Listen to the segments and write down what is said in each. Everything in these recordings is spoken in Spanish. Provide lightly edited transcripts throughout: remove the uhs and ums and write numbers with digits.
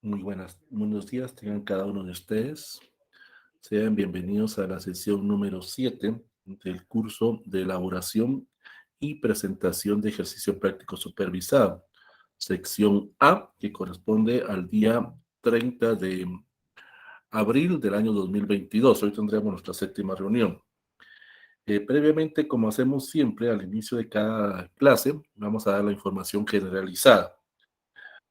Buenos días, tengan cada uno de ustedes. Sean bienvenidos a la sesión número 7 del curso de elaboración y presentación de ejercicio práctico supervisado. Sección A, que corresponde al día 30 de abril del año 2022. Hoy tendremos nuestra séptima reunión. Previamente, como hacemos siempre al inicio de cada clase, vamos a dar la información generalizada.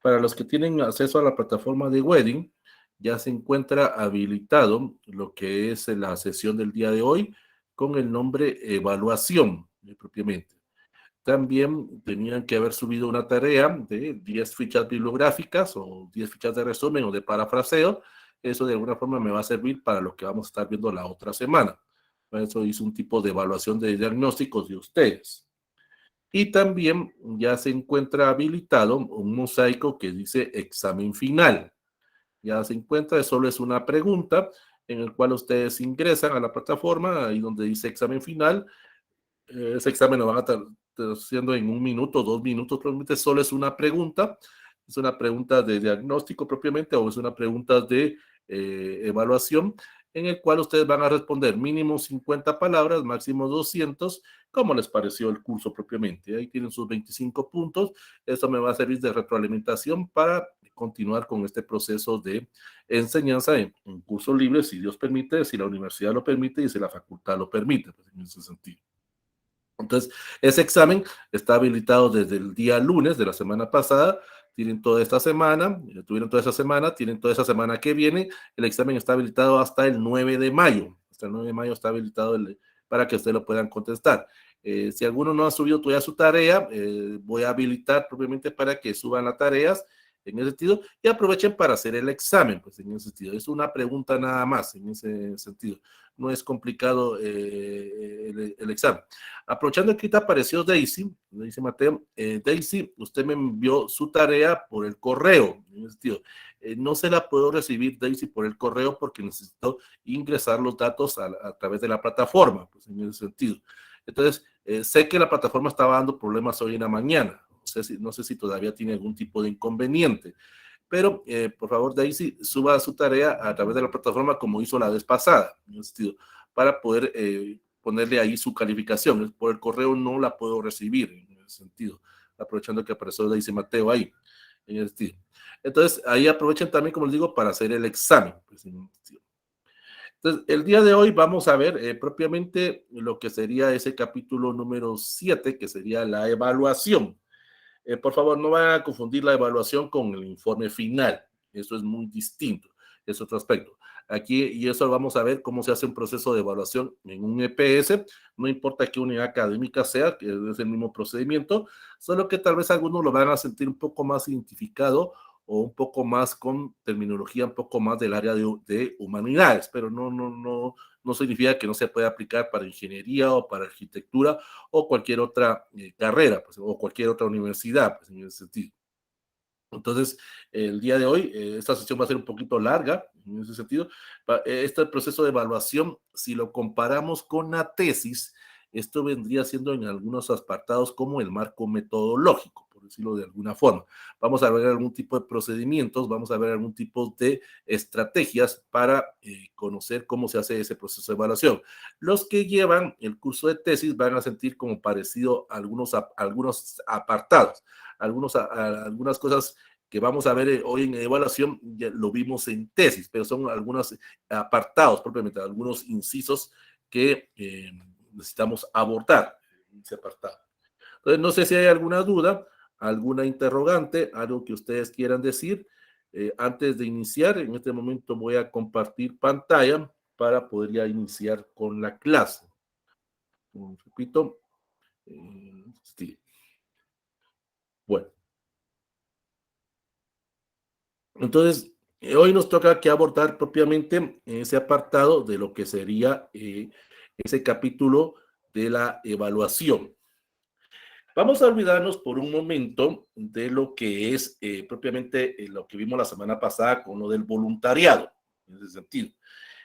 Para los que tienen acceso a la plataforma de Wedding, ya se encuentra habilitado lo que es la sesión del día de hoy con el nombre evaluación, propiamente. También tenían que haber subido una tarea de 10 fichas bibliográficas o 10 fichas de resumen o de parafraseo. Eso de alguna forma me va a servir para lo que vamos a estar viendo la otra semana. Por eso hice un tipo de evaluación de diagnósticos de ustedes. Y también ya se encuentra habilitado un mosaico que dice examen final. Ya se encuentra, solo es una pregunta en el cual ustedes ingresan a la plataforma, ahí donde dice examen final. Ese examen lo van a estar haciendo en 1 minuto, 2 minutos, probablemente solo es una pregunta de diagnóstico propiamente o es una pregunta de evaluación en el cual ustedes van a responder mínimo 50 palabras, máximo 200, cómo les pareció el curso propiamente. Ahí tienen sus 25 puntos. Eso me va a servir de retroalimentación para continuar con este proceso de enseñanza en curso libre, si Dios permite, si la universidad lo permite y si la facultad lo permite, pues en ese sentido. Entonces, ese examen está habilitado desde el día lunes de la semana pasada. Tienen toda esta semana, tuvieron toda esta semana, tienen toda esa semana que viene. El examen está habilitado hasta el 9 de mayo. Hasta el 9 de mayo está habilitado para que ustedes lo puedan contestar. Si alguno no ha subido todavía su tarea, voy a habilitar propiamente para que suban las tareas en ese sentido y aprovechen para hacer el examen, pues en ese sentido. Es una pregunta nada más en ese sentido. No es complicado el examen. Aprovechando que ahorita apareció Daisy, dice Mateo, Daisy, usted me envió su tarea por el correo, en ese sentido. No se la puedo recibir, Daisy, por el correo porque necesito ingresar los datos a través de la plataforma, pues en ese sentido. Entonces, sé que la plataforma estaba dando problemas hoy en la mañana. No sé si todavía tiene algún tipo de inconveniente. Pero, por favor, Daisy, suba su tarea a través de la plataforma como hizo la vez pasada, en ese sentido, para poder ponerle ahí su calificación. Por el correo no la puedo recibir, en ese sentido, aprovechando que apareció Daisy Mateo ahí, en ese sentido. Entonces, ahí aprovechen también, como les digo, para hacer el examen. Pues, en ese sentido. Entonces, el día de hoy vamos a ver propiamente lo que sería ese capítulo número 7, que sería la evaluación. Por favor, no vayan a confundir la evaluación con el informe final. Eso es muy distinto, es otro aspecto. Aquí, y eso vamos a ver cómo se hace un proceso de evaluación en un EPS. No importa qué unidad académica sea, que es el mismo procedimiento, solo que tal vez algunos lo van a sentir un poco más identificado o un poco más con terminología un poco más del área de humanidades, pero no significa que no se pueda aplicar para ingeniería o para arquitectura o cualquier otra carrera, pues, o cualquier otra universidad, pues, en ese sentido. Entonces, el día de hoy, esta sesión va a ser un poquito larga, en ese sentido. Este proceso de evaluación, si lo comparamos con la tesis, esto vendría siendo en algunos apartados como el marco metodológico, por decirlo de alguna forma. Vamos a ver algún tipo de procedimientos, vamos a ver algún tipo de estrategias para conocer cómo se hace ese proceso de evaluación. Los que llevan el curso de tesis van a sentir como parecido a algunos apartados, algunas cosas que vamos a ver hoy en evaluación, ya lo vimos en tesis, pero son algunos apartados, propiamente, algunos incisos que necesitamos abordar en ese apartado. Entonces, no sé si hay alguna duda, alguna interrogante, algo que ustedes quieran decir. Antes de iniciar, en este momento voy a compartir pantalla para poder ya iniciar con la clase. Repito, sí. Bueno, entonces, hoy nos toca que abordar propiamente ese apartado de lo que sería ese capítulo de la evaluación. Vamos a olvidarnos por un momento de lo que es propiamente lo que vimos la semana pasada con lo del voluntariado, en ese sentido.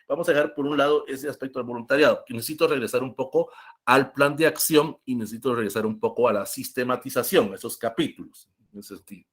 Vamos a dejar por un lado ese aspecto del voluntariado. Necesito regresar un poco al plan de acción y necesito regresar un poco a la sistematización, a esos capítulos, en ese sentido.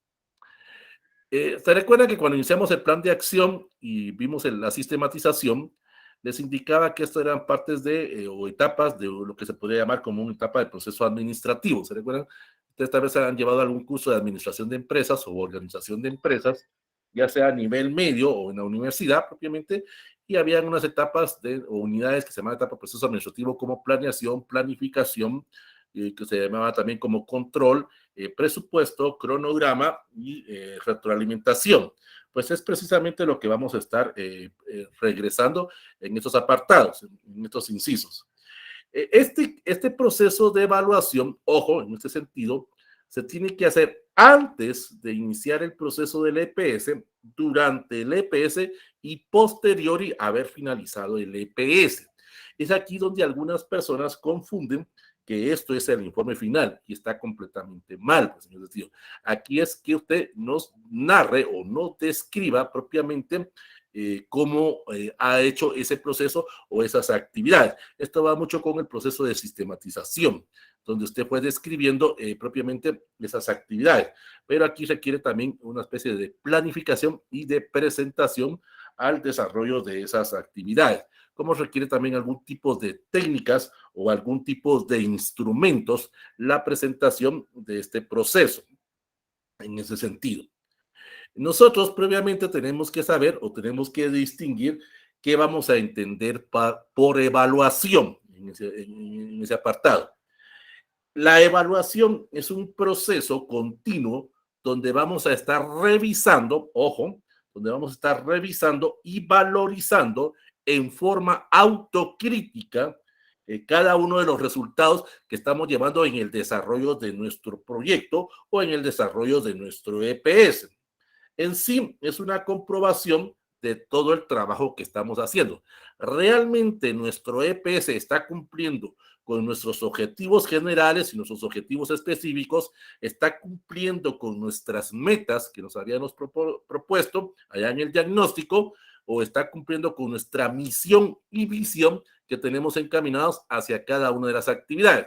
Se recuerda que cuando iniciamos el plan de acción y vimos la sistematización, les indicaba que estas eran partes o etapas de lo que se podría llamar como una etapa de proceso administrativo. ¿Se recuerdan? Ustedes tal vez han llevado algún curso de administración de empresas o organización de empresas, ya sea a nivel medio o en la universidad propiamente, y habían unas etapas o unidades que se llamaban etapa de proceso administrativo como planeación, planificación, que se llamaba también como control, presupuesto, cronograma y retroalimentación. Pues es precisamente lo que vamos a estar regresando en estos apartados, en estos incisos. Este proceso de evaluación, ojo, en este sentido, se tiene que hacer antes de iniciar el proceso del EPS, durante el EPS y posteriori a haber finalizado el EPS. Es aquí donde algunas personas confunden que esto es el informe final y está completamente mal, pues, señor Castillo. Aquí es que usted nos narre o no describa propiamente cómo ha hecho ese proceso o esas actividades. Esto va mucho con el proceso de sistematización, donde usted fue describiendo propiamente esas actividades, pero aquí requiere también una especie de planificación y de presentación al desarrollo de esas actividades, como requiere también algún tipo de técnicas o algún tipo de instrumentos la presentación de este proceso en ese sentido. Nosotros previamente tenemos que saber o tenemos que distinguir qué vamos a entender por evaluación en ese apartado. La evaluación es un proceso continuo donde vamos a estar revisando, ojo, donde vamos a estar revisando y valorizando en forma autocrítica cada uno de los resultados que estamos llevando en el desarrollo de nuestro proyecto o en el desarrollo de nuestro EPS. En sí es una comprobación de todo el trabajo que estamos haciendo. ¿Realmente nuestro EPS está cumpliendo con nuestros objetivos generales y nuestros objetivos específicos? ¿Está cumpliendo con nuestras metas que nos habíamos propuesto allá en el diagnóstico? ¿O está cumpliendo con nuestra misión y visión que tenemos encaminados hacia cada una de las actividades?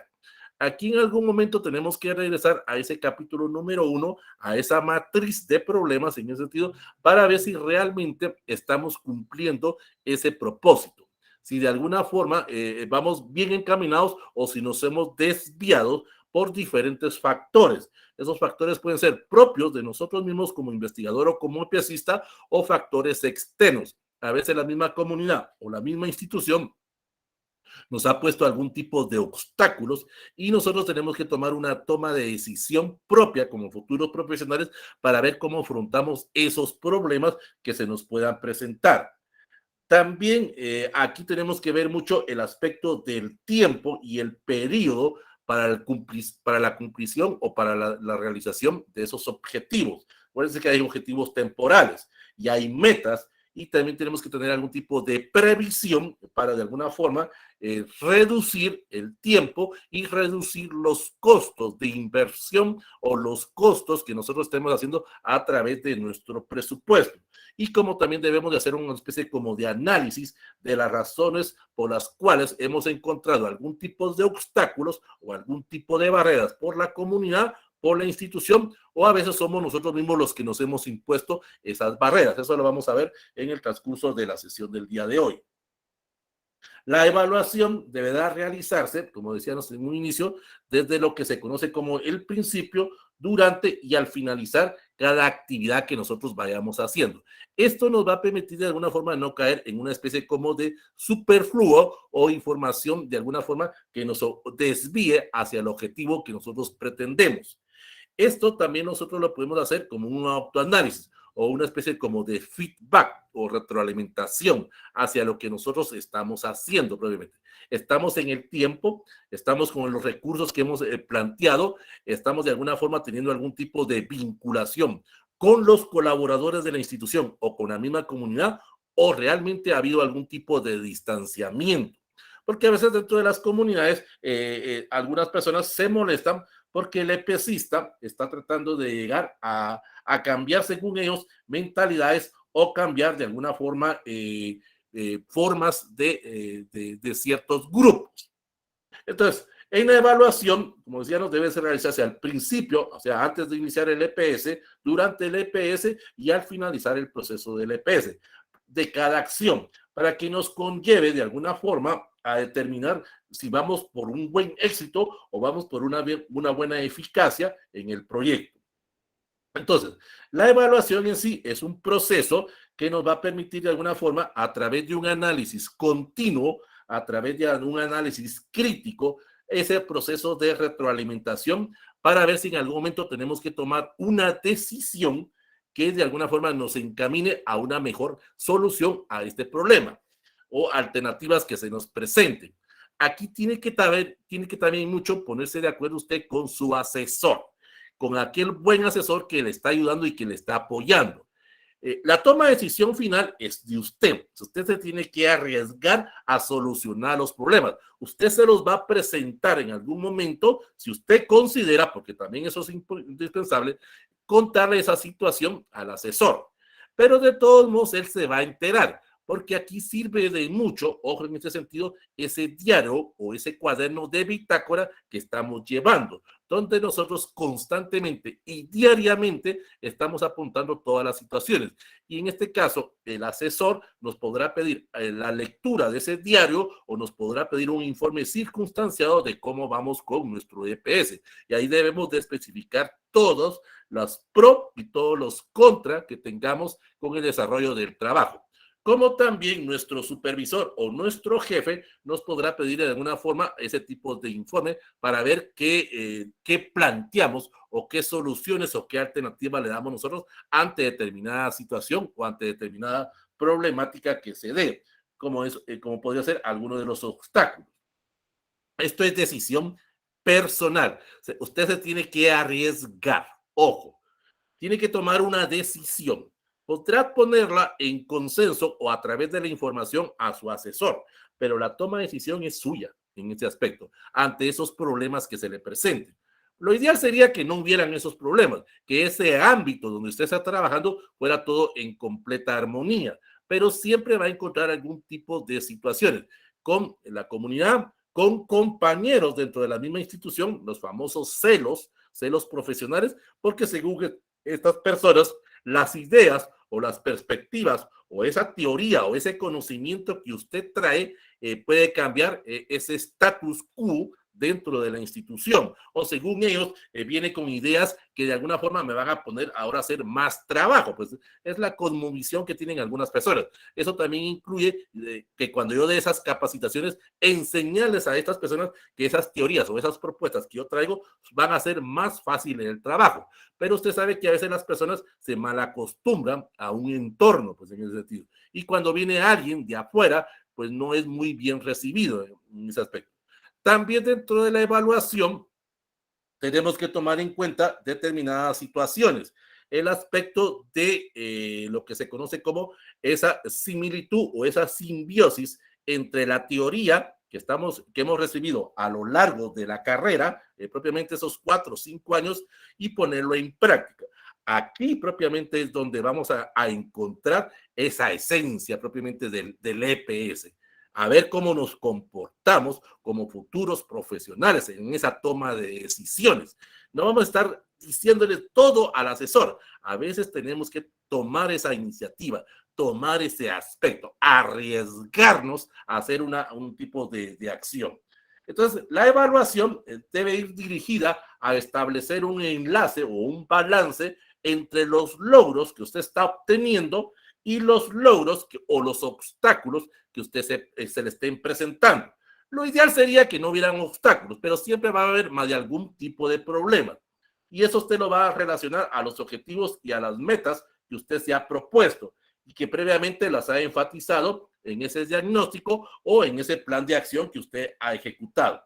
Aquí en algún momento tenemos que regresar a ese capítulo número 1, a esa matriz de problemas en ese sentido, para ver si realmente estamos cumpliendo ese propósito. Si de alguna forma vamos bien encaminados o si nos hemos desviado por diferentes factores. Esos factores pueden ser propios de nosotros mismos como investigador o como piecista o factores externos. A veces la misma comunidad o la misma institución nos ha puesto algún tipo de obstáculos y nosotros tenemos que tomar una toma de decisión propia como futuros profesionales para ver cómo afrontamos esos problemas que se nos puedan presentar. También aquí tenemos que ver mucho el aspecto del tiempo y el periodo para la cumplición o para la realización de esos objetivos. Acuérdense que hay objetivos temporales y hay metas y también tenemos que tener algún tipo de previsión para de alguna forma reducir el tiempo y reducir los costos de inversión o los costos que nosotros estemos haciendo a través de nuestro presupuesto. Y como también debemos de hacer una especie como de análisis de las razones por las cuales hemos encontrado algún tipo de obstáculos o algún tipo de barreras por la comunidad, por la institución, o a veces somos nosotros mismos los que nos hemos impuesto esas barreras. Eso lo vamos a ver en el transcurso de la sesión del día de hoy. La evaluación deberá realizarse, como decíamos en un inicio, desde lo que se conoce como el principio, durante y al finalizar cada actividad que nosotros vayamos haciendo. Esto nos va a permitir de alguna forma no caer en una especie como de superfluo o información de alguna forma que nos desvíe hacia el objetivo que nosotros pretendemos. Esto también nosotros lo podemos hacer como un autoanálisis o una especie como de feedback o retroalimentación hacia lo que nosotros estamos haciendo previamente. Estamos en el tiempo, estamos con los recursos que hemos planteado, estamos de alguna forma teniendo algún tipo de vinculación con los colaboradores de la institución o con la misma comunidad, o realmente ha habido algún tipo de distanciamiento. Porque a veces dentro de las comunidades algunas personas se molestan porque el EPCista está tratando de llegar a cambiar, según ellos, mentalidades o cambiar de alguna forma formas de ciertos grupos. Entonces, En la evaluación, como decíamos, debe realizarse al principio, o sea, antes de iniciar el EPS, durante el EPS y al finalizar el proceso del EPS, de cada acción, para que nos conlleve de alguna forma a determinar si vamos por un buen éxito o vamos por una buena eficacia en el proyecto. Entonces, la evaluación en sí es un proceso que nos va a permitir de alguna forma, a través de un análisis continuo, a través de un análisis crítico, ese proceso de retroalimentación para ver si en algún momento tenemos que tomar una decisión que de alguna forma nos encamine a una mejor solución a este problema o alternativas que se nos presenten. Aquí tiene que también mucho ponerse de acuerdo usted con su asesor, con aquel buen asesor que le está ayudando y que le está apoyando. La toma de decisión final es de usted. Usted se tiene que arriesgar a solucionar los problemas. Usted se los va a presentar en algún momento, si usted considera, porque también eso es indispensable, contarle esa situación al asesor. Pero de todos modos, él se va a enterar, porque aquí sirve de mucho, ojo en este sentido, ese diario o ese cuaderno de bitácora que estamos llevando, donde nosotros constantemente y diariamente estamos apuntando todas las situaciones. Y en este caso, el asesor nos podrá pedir la lectura de ese diario o nos podrá pedir un informe circunstanciado de cómo vamos con nuestro EPS. Y ahí debemos de especificar todos los pro y todos los contra que tengamos con el desarrollo del trabajo. Como también nuestro supervisor o nuestro jefe nos podrá pedir de alguna forma ese tipo de informe para ver qué planteamos o qué soluciones o qué alternativas le damos nosotros ante determinada situación o ante determinada problemática que se dé, como podría ser alguno de los obstáculos. Esto es decisión personal. Usted se tiene que arriesgar. Ojo, tiene que tomar una decisión. Podrá ponerla en consenso o a través de la información a su asesor, pero la toma de decisión es suya en ese aspecto, ante esos problemas que se le presenten. Lo ideal sería que no hubieran esos problemas, que ese ámbito donde usted está trabajando fuera todo en completa armonía, pero siempre va a encontrar algún tipo de situaciones con la comunidad, con compañeros dentro de la misma institución, los famosos celos profesionales, porque según estas personas, las ideas o las perspectivas o esa teoría o ese conocimiento que usted trae puede cambiar ese status quo dentro de la institución, o según ellos viene con ideas que de alguna forma me van a poner ahora a hacer más trabajo. Pues es la cosmovisión que tienen algunas personas. Eso también incluye que cuando yo dé esas capacitaciones, enseñarles a estas personas que esas teorías o esas propuestas que yo traigo van a ser más fáciles el trabajo. Pero usted sabe que a veces las personas se malacostumbran a un entorno, pues en ese sentido. Y cuando viene alguien de afuera, pues no es muy bien recibido en ese aspecto. También dentro de la evaluación tenemos que tomar en cuenta determinadas situaciones. El aspecto de lo que se conoce como esa similitud o esa simbiosis entre la teoría que hemos recibido a lo largo de la carrera, propiamente esos 4 o 5 años, y ponerlo en práctica. Aquí propiamente es donde vamos a encontrar esa esencia propiamente del EPS. A ver cómo nos comportamos como futuros profesionales en esa toma de decisiones. No vamos a estar diciéndole todo al asesor. A veces tenemos que tomar esa iniciativa, tomar ese aspecto, arriesgarnos a hacer un tipo de acción. Entonces, la evaluación debe ir dirigida a establecer un enlace o un balance entre los logros que usted está obteniendo y los logros o los obstáculos que usted se le estén presentando. Lo ideal sería que no hubieran obstáculos, pero siempre va a haber más de algún tipo de problema. Y eso usted lo va a relacionar a los objetivos y a las metas que usted se ha propuesto y que previamente las ha enfatizado en ese diagnóstico o en ese plan de acción que usted ha ejecutado.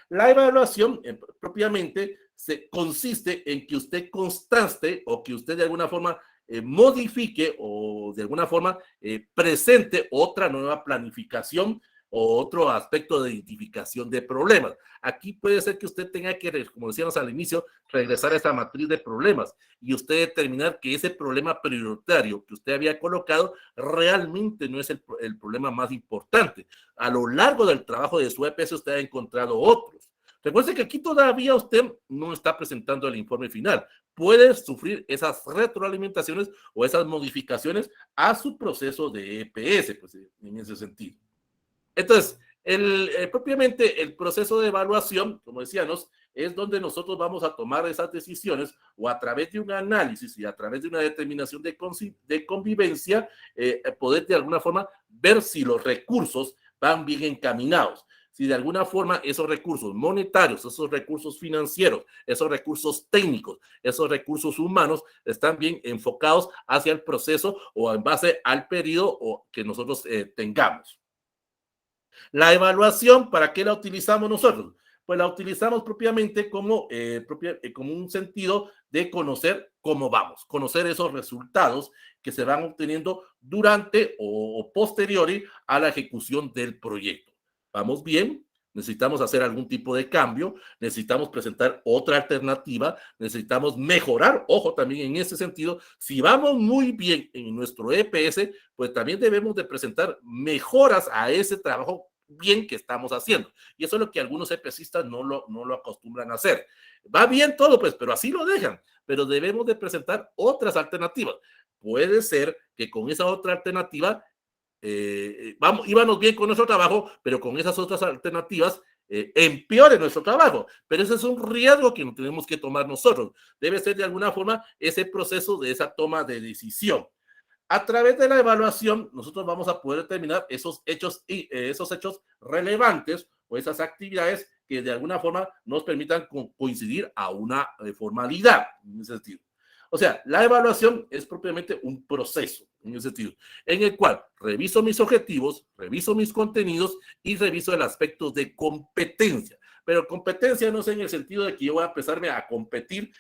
La evaluación propiamente consiste en que usted constaste o que usted de alguna forma modifique o de alguna forma presente otra nueva planificación o otro aspecto de identificación de problemas. Aquí puede ser que usted tenga que, como decíamos al inicio, regresar a esa matriz de problemas y usted determinar que ese problema prioritario que usted había colocado realmente no es el problema más importante. A lo largo del trabajo de su EPS usted ha encontrado otros. Recuerde que aquí todavía usted no está presentando el informe final. Puede sufrir esas retroalimentaciones o esas modificaciones a su proceso de EPS, pues, en ese sentido. Entonces, propiamente el proceso de evaluación, como decíamos, es donde nosotros vamos a tomar esas decisiones o a través de un análisis y a través de una determinación de convivencia, poder de alguna forma ver si los recursos van bien encaminados, si de alguna forma esos recursos monetarios, esos recursos financieros, esos recursos técnicos, esos recursos humanos están bien enfocados hacia el proceso o en base al periodo que nosotros tengamos. La evaluación, ¿para qué la utilizamos nosotros? Pues la utilizamos propiamente como un sentido de conocer cómo vamos, conocer esos resultados que se van obteniendo durante o posteriori a la ejecución del proyecto. ¿Vamos bien? Necesitamos hacer algún tipo de cambio, necesitamos presentar otra alternativa, necesitamos mejorar, ojo también en ese sentido, si vamos muy bien en nuestro EPS, pues también debemos de presentar mejoras a ese trabajo bien que estamos haciendo. Y eso es lo que algunos EPCistas no lo acostumbran a hacer. Va bien todo, pues, pero así lo dejan. Pero debemos de presentar otras alternativas. Puede ser que con esa otra alternativa íbamos bien con nuestro trabajo, pero con esas otras alternativas empeore nuestro trabajo. Pero ese es un riesgo que no tenemos que tomar nosotros. Debe ser de alguna forma ese proceso de esa toma de decisión. A través de la evaluación, nosotros vamos a poder determinar esos hechos relevantes o esas actividades que de alguna forma nos permitan coincidir a una formalidad, en ese sentido. O sea, la evaluación es propiamente un proceso, en ese sentido, en el cual reviso mis objetivos, reviso mis contenidos y reviso el aspecto de competencia. Pero competencia no es en el sentido de que yo voy a empezarme a competir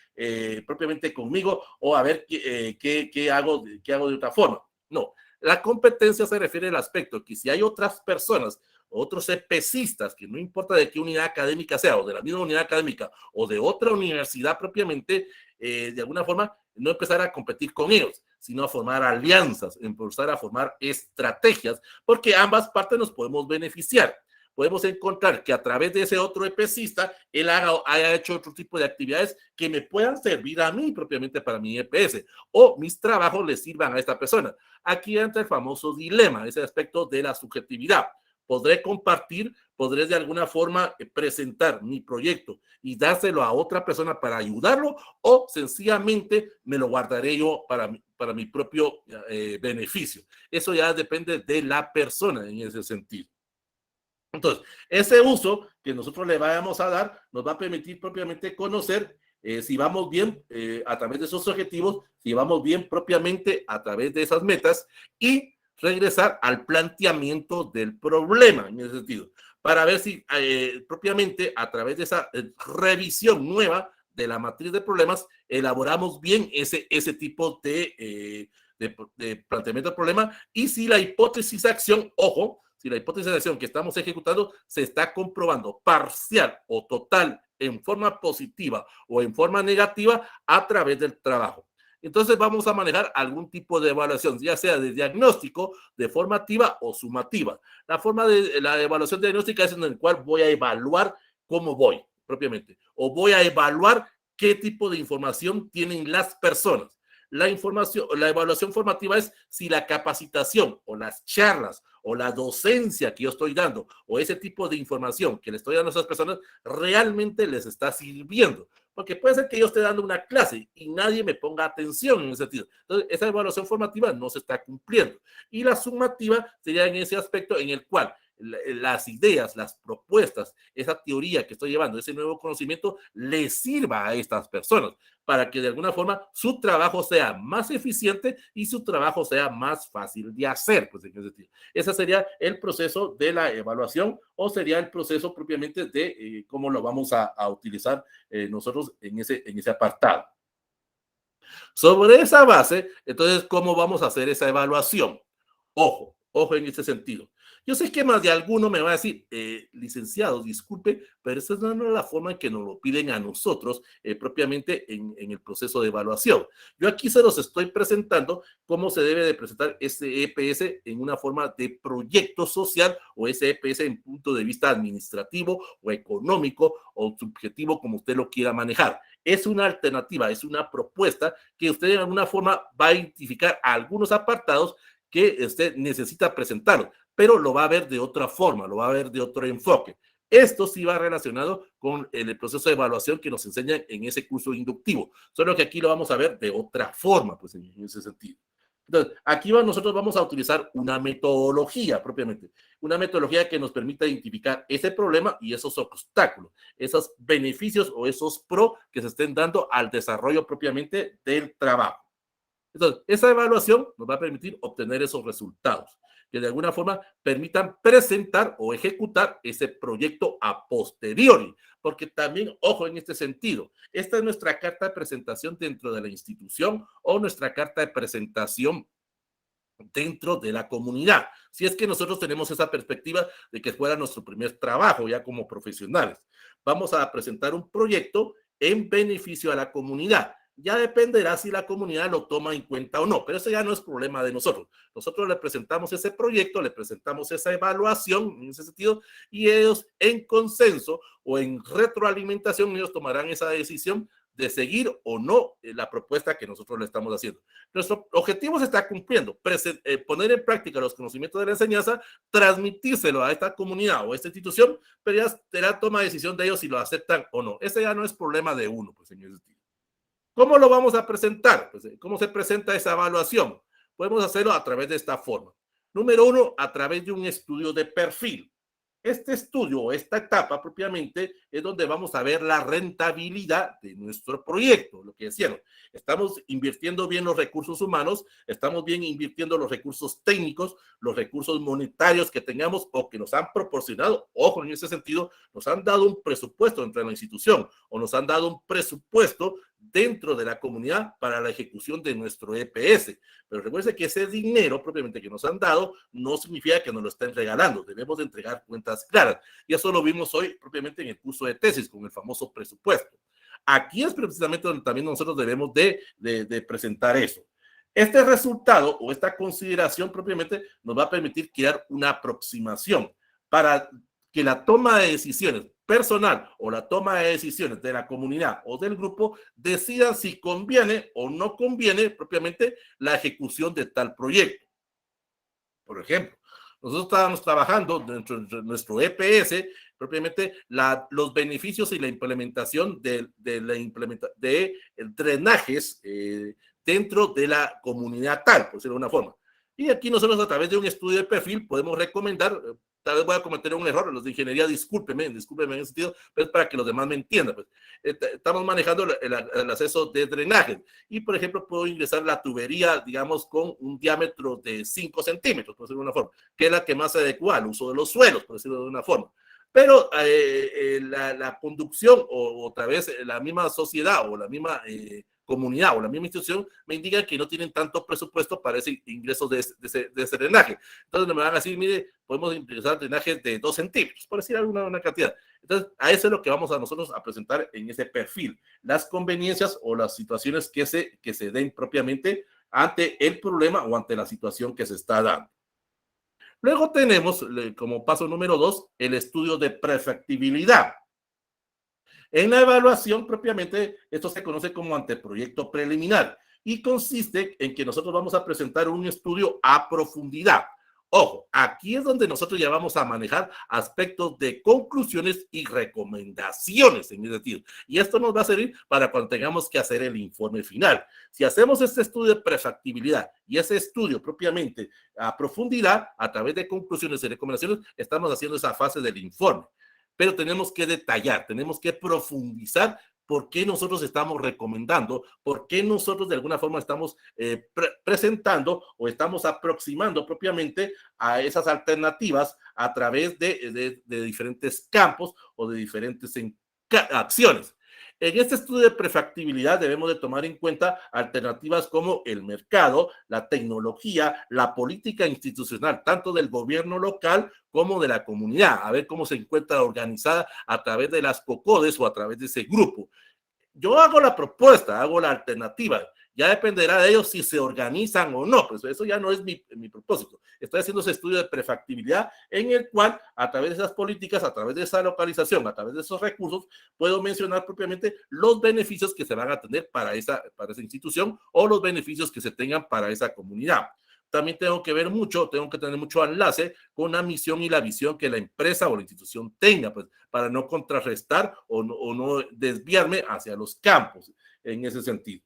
propiamente conmigo o a ver qué hago de otra forma. No, la competencia se refiere al aspecto que si hay otras personas, otros EPCistas, que no importa de qué unidad académica sea, o de la misma unidad académica, o de otra universidad propiamente, de alguna forma, no empezar a competir con ellos, sino a formar alianzas, empezar a formar estrategias, porque ambas partes nos podemos beneficiar. Podemos encontrar que a través de ese otro EPCista, él haya hecho otro tipo de actividades que me puedan servir a mí propiamente para mi EPS, o mis trabajos le sirvan a esta persona. Aquí entra el famoso dilema, ese aspecto de la subjetividad. Podré compartir, podré de alguna forma presentar mi proyecto y dárselo a otra persona para ayudarlo, o sencillamente me lo guardaré yo para mi propio beneficio. Eso ya depende de la persona en ese sentido. Entonces, ese uso que nosotros le vayamos a dar nos va a permitir propiamente conocer si vamos bien a través de esos objetivos, si vamos bien propiamente a través de esas metas y regresar al planteamiento del problema en ese sentido, para ver si propiamente a través de esa revisión nueva de la matriz de problemas elaboramos bien ese tipo de planteamiento del problema y si la hipótesis de acción, ojo, si la hipótesis de acción que estamos ejecutando se está comprobando parcial o total en forma positiva o en forma negativa a través del trabajo. Entonces vamos a manejar algún tipo de evaluación, ya sea de diagnóstico, de formativa o sumativa. La forma de la evaluación diagnóstica es en el cual voy a evaluar cómo voy propiamente, o voy a evaluar qué tipo de información tienen las personas. La evaluación formativa es si la capacitación o las charlas o la docencia que yo estoy dando o ese tipo de información que le estoy dando a esas personas realmente les está sirviendo. Porque puede ser que yo esté dando una clase y nadie me ponga atención en ese sentido. Entonces, esa evaluación formativa no se está cumpliendo. Y la sumativa sería en ese aspecto en el cual las ideas, las propuestas, esa teoría que estoy llevando, ese nuevo conocimiento, le sirva a estas personas para que de alguna forma su trabajo sea más eficiente y su trabajo sea más fácil de hacer. Pues, en ese sentido. Ese sería el proceso de la evaluación o sería el proceso propiamente de cómo lo vamos a utilizar nosotros en ese apartado. Sobre esa base, entonces, ¿cómo vamos a hacer esa evaluación? Ojo en ese sentido. Yo sé que más de alguno me va a decir, licenciado, disculpe, pero esa no es la forma en que nos lo piden a nosotros propiamente en el proceso de evaluación. Yo aquí se los estoy presentando cómo se debe de presentar ese EPS en una forma de proyecto social o ese EPS en punto de vista administrativo o económico o subjetivo, como usted lo quiera manejar. Es una alternativa, es una propuesta que usted de alguna forma va a identificar algunos apartados que usted necesita presentarlo, pero lo va a ver de otra forma, lo va a ver de otro enfoque. Esto sí va relacionado con el proceso de evaluación que nos enseñan en ese curso inductivo, solo que aquí lo vamos a ver de otra forma, pues en ese sentido. Entonces, aquí nosotros vamos a utilizar una metodología propiamente, una metodología que nos permita identificar ese problema y esos obstáculos, esos beneficios o esos pros que se estén dando al desarrollo propiamente del trabajo. Entonces, esa evaluación nos va a permitir obtener esos resultados que de alguna forma permitan presentar o ejecutar ese proyecto a posteriori, porque también, ojo en este sentido, esta es nuestra carta de presentación dentro de la institución o nuestra carta de presentación dentro de la comunidad. Si es que nosotros tenemos esa perspectiva de que fuera nuestro primer trabajo ya como profesionales, vamos a presentar un proyecto en beneficio a la comunidad. Ya dependerá si la comunidad lo toma en cuenta o no, pero eso ya no es problema de nosotros. Nosotros le presentamos ese proyecto, le presentamos esa evaluación en ese sentido y ellos en consenso o en retroalimentación, ellos tomarán esa decisión de seguir o no la propuesta que nosotros le estamos haciendo. Nuestro objetivo se está cumpliendo, poner en práctica los conocimientos de la enseñanza, transmitírselo a esta comunidad o a esta institución, pero ya será toma de decisión de ellos si lo aceptan o no. Ese ya no es problema de uno, pues, señores. ¿Cómo lo vamos a presentar? Pues, ¿cómo se presenta esa evaluación? Podemos hacerlo a través de esta forma. Número uno, a través de un estudio de perfil. Este estudio, esta etapa propiamente, es donde vamos a ver la rentabilidad de nuestro proyecto, lo que decían. Estamos invirtiendo bien los recursos humanos, estamos bien invirtiendo los recursos técnicos, los recursos monetarios que tengamos o que nos han proporcionado. Ojo, en ese sentido, nos han dado un presupuesto dentro de la institución o nos han dado un presupuesto dentro de la comunidad para la ejecución de nuestro EPS. Pero recuerden que ese dinero propiamente que nos han dado no significa que nos lo estén regalando. Debemos de entregar cuentas claras. Y eso lo vimos hoy propiamente en el curso de tesis con el famoso presupuesto. Aquí es precisamente donde también nosotros debemos de presentar eso. Este resultado o esta consideración propiamente nos va a permitir crear una aproximación para que la toma de decisiones personal o la toma de decisiones de la comunidad o del grupo decidan si conviene o no conviene propiamente la ejecución de tal proyecto. Por ejemplo, nosotros estábamos trabajando dentro de nuestro EPS propiamente los beneficios y la implementación de drenajes dentro de la comunidad tal, por decirlo de una forma. Y aquí nosotros a través de un estudio de perfil podemos recomendar, tal vez voy a cometer un error, los de ingeniería, discúlpenme en ese sentido, pero es para que los demás me entiendan. Pues. Estamos manejando el acceso de drenaje y, por ejemplo, puedo ingresar la tubería, digamos, con un diámetro de 5 centímetros, por decirlo de una forma, que es la que más se adecua al uso de los suelos, por decirlo de una forma. Pero la conducción o otra vez la misma sociedad o la misma comunidad o la misma institución me indican que no tienen tanto presupuesto para ese ingreso de ese drenaje. Entonces me van a decir, mire, podemos ingresar drenajes de 2 centímetros, por decir alguna cantidad. Entonces, a eso es lo que vamos a nosotros a presentar en ese perfil, las conveniencias o las situaciones que se den propiamente ante el problema o ante la situación que se está dando. Luego tenemos, como paso número 2, el estudio de prefactibilidad. En la evaluación propiamente, esto se conoce como anteproyecto preliminar y consiste en que nosotros vamos a presentar un estudio a profundidad. Ojo, aquí es donde nosotros ya vamos a manejar aspectos de conclusiones y recomendaciones en ese sentido. Y esto nos va a servir para cuando tengamos que hacer el informe final. Si hacemos este estudio de prefactibilidad y ese estudio propiamente a profundidad, a través de conclusiones y recomendaciones, estamos haciendo esa fase del informe. Pero tenemos que detallar, tenemos que profundizar por qué nosotros estamos recomendando, por qué nosotros de alguna forma estamos presentando o estamos aproximando propiamente a esas alternativas a través de diferentes campos o de diferentes acciones. En este estudio de prefactibilidad debemos de tomar en cuenta alternativas como el mercado, la tecnología, la política institucional, tanto del gobierno local como de la comunidad, a ver cómo se encuentra organizada a través de las COCODES o a través de ese grupo. Yo hago la propuesta, hago la alternativa. Ya dependerá de ellos si se organizan o no. Pues eso ya no es mi propósito. Estoy haciendo ese estudio de prefactibilidad en el cual, a través de esas políticas, a través de esa localización, a través de esos recursos, puedo mencionar propiamente los beneficios que se van a tener para esa institución o los beneficios que se tengan para esa comunidad. También tengo que tener mucho enlace con la misión y la visión que la empresa o la institución tenga, pues, para no contrarrestar o no desviarme hacia los campos en ese sentido.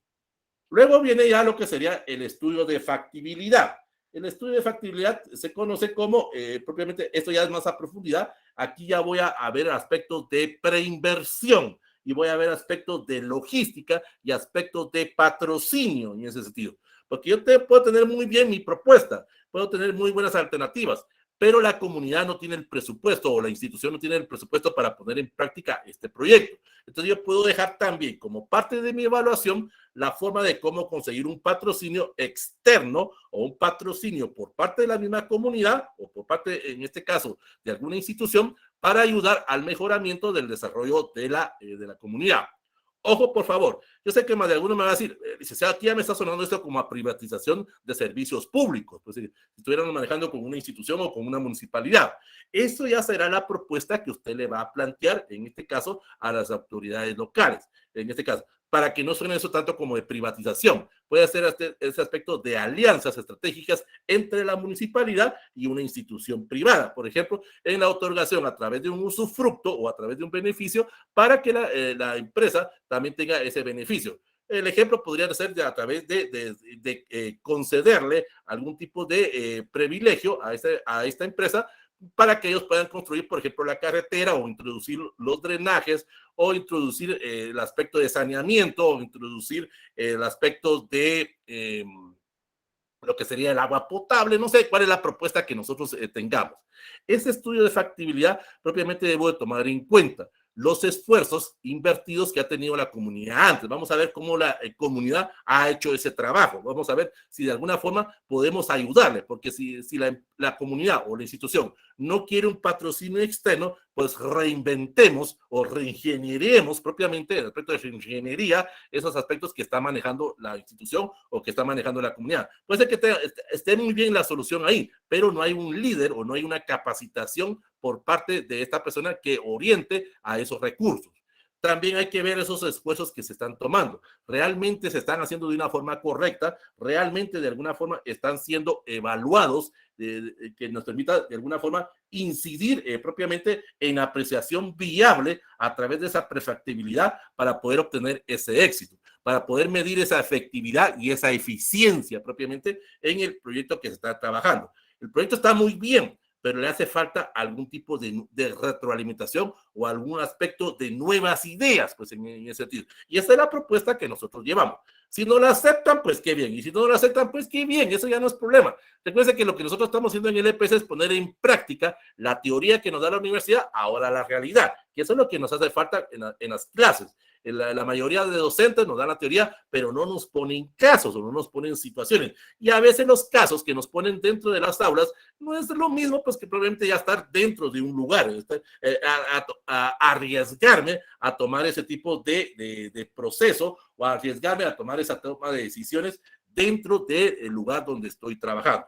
Luego viene ya lo que sería el estudio de factibilidad. El estudio de factibilidad se conoce como, propiamente, esto ya es más a profundidad. Aquí ya voy a ver aspectos de preinversión y voy a ver aspectos de logística y aspectos de patrocinio en ese sentido. Porque yo puedo tener muy bien mi propuesta, puedo tener muy buenas alternativas, pero la comunidad no tiene el presupuesto o la institución no tiene el presupuesto para poner en práctica este proyecto. Entonces yo puedo dejar también como parte de mi evaluación la forma de cómo conseguir un patrocinio externo o un patrocinio por parte de la misma comunidad o por parte, en este caso, de alguna institución para ayudar al mejoramiento del desarrollo de la comunidad. Ojo, por favor, yo sé que más de alguno me va a decir, licenciado, aquí ya me está sonando esto como a privatización de servicios públicos, pues si estuvieran manejando con una institución o con una municipalidad. Eso ya será la propuesta que usted le va a plantear, en este caso, a las autoridades locales, en este caso, para que no suene eso tanto como de privatización. Puede ser ese aspecto de alianzas estratégicas entre la municipalidad y una institución privada, por ejemplo, en la otorgación a través de un usufructo o a través de un beneficio para que la empresa también tenga ese beneficio. El ejemplo podría ser a través de concederle algún tipo de privilegio a esta empresa para que ellos puedan construir, por ejemplo, la carretera o introducir los drenajes o introducir el aspecto de saneamiento o introducir el aspecto de lo que sería el agua potable, no sé cuál es la propuesta que nosotros tengamos. Ese estudio de factibilidad propiamente debo de tomar en cuenta los esfuerzos invertidos que ha tenido la comunidad antes. Vamos a ver cómo la comunidad ha hecho ese trabajo. Vamos a ver si de alguna forma podemos ayudarle, porque si la comunidad o la institución no quiere un patrocinio externo, pues reinventemos o reingenieremos propiamente, el aspecto de reingeniería, esos aspectos que está manejando la institución o que está manejando la comunidad. Puede ser que esté muy bien la solución ahí, pero no hay un líder o no hay una capacitación por parte de esta persona que oriente a esos recursos. También hay que ver esos esfuerzos que se están tomando. ¿Realmente se están haciendo de una forma correcta? ¿Realmente de alguna forma están siendo evaluados que nos permita de alguna forma incidir propiamente en apreciación viable a través de esa prefactibilidad para poder obtener ese éxito, para poder medir esa efectividad y esa eficiencia propiamente en el proyecto que se está trabajando? El proyecto está muy bien, pero le hace falta algún tipo de retroalimentación o algún aspecto de nuevas ideas, pues en ese sentido. Y esa es la propuesta que nosotros llevamos. Si no la aceptan, pues qué bien. Y si no la aceptan, pues qué bien. Eso ya no es problema. Recuerden que lo que nosotros estamos haciendo en el EPS es poner en práctica la teoría que nos da la universidad, ahora la realidad. Que eso es lo que nos hace falta en las clases. La mayoría de docentes nos dan la teoría, pero no nos ponen casos o no nos ponen situaciones. Y a veces los casos que nos ponen dentro de las aulas no es lo mismo, pues que probablemente ya estar dentro de un lugar, a arriesgarme a tomar ese tipo de proceso o a arriesgarme a tomar esa toma de decisiones dentro del lugar donde estoy trabajando.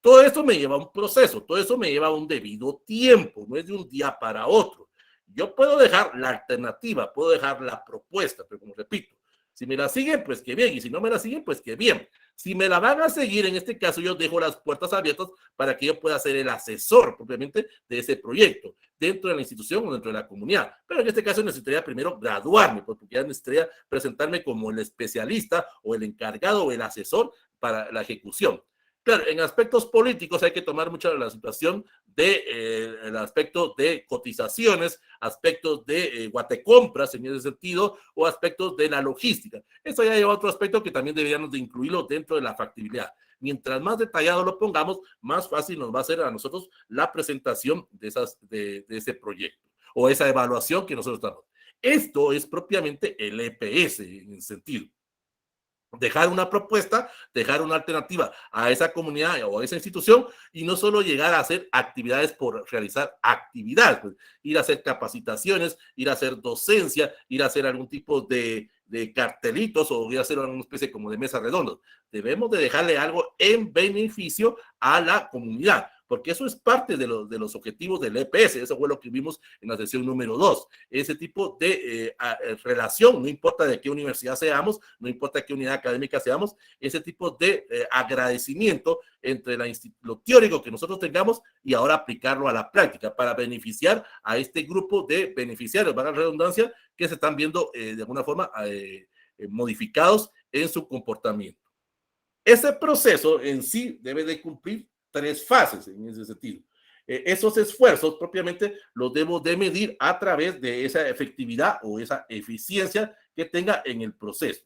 Todo esto me lleva a un proceso, todo eso me lleva a un debido tiempo, no es de un día para otro. Yo puedo dejar la alternativa, puedo dejar la propuesta, pero como repito, si me la siguen, pues qué bien, y si no me la siguen, pues qué bien. Si me la van a seguir, en este caso yo dejo las puertas abiertas para que yo pueda ser el asesor propiamente de ese proyecto, dentro de la institución o dentro de la comunidad. Pero en este caso necesitaría primero graduarme, porque ya necesitaría presentarme como el especialista o el encargado o el asesor para la ejecución. Claro, en aspectos políticos hay que tomar mucho la situación el aspecto de cotizaciones, aspectos de guatecompras en ese sentido, o aspectos de la logística. Eso ya lleva a otro aspecto que también deberíamos de incluirlo dentro de la factibilidad. Mientras más detallado lo pongamos, más fácil nos va a hacer a nosotros la presentación de ese proyecto o esa evaluación que nosotros estamos. Esto es propiamente el EPS en el sentido. Dejar una propuesta, dejar una alternativa a esa comunidad o a esa institución y no solo llegar a hacer actividades por realizar actividades, pues, ir a hacer capacitaciones, ir a hacer docencia, ir a hacer algún tipo de cartelitos o ir a hacer alguna especie como de mesa redonda. Debemos de dejarle algo en beneficio a la comunidad, porque eso es parte de los objetivos del EPS. Eso fue lo que vimos en la sesión número 2. Ese tipo de relación, no importa de qué universidad seamos, no importa qué unidad académica seamos, ese tipo de agradecimiento entre lo teórico que nosotros tengamos y ahora aplicarlo a la práctica para beneficiar a este grupo de beneficiarios, para la redundancia, que se están viendo de alguna forma modificados en su comportamiento. Ese proceso en sí debe de cumplir 3 fases en ese sentido. Esos esfuerzos propiamente los debo de medir a través de esa efectividad o esa eficiencia que tenga en el proceso.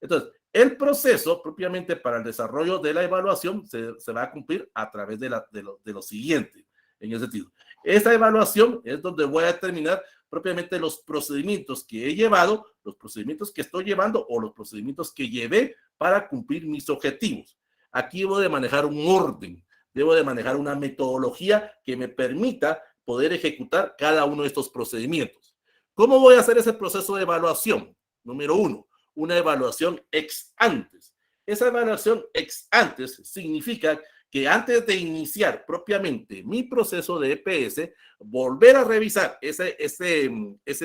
Entonces, el proceso propiamente para el desarrollo de la evaluación se va a cumplir a través de lo siguiente, en ese sentido. Esta evaluación es donde voy a determinar propiamente los procedimientos que he llevado, los procedimientos que estoy llevando o los procedimientos que llevé para cumplir mis objetivos. Aquí debo de manejar un orden, debo de manejar una metodología que me permita poder ejecutar cada uno de estos procedimientos. ¿Cómo voy a hacer ese proceso de evaluación? Número 1, una evaluación ex antes. Esa evaluación ex antes significa que antes de iniciar propiamente mi proceso de EPS, volver a revisar ese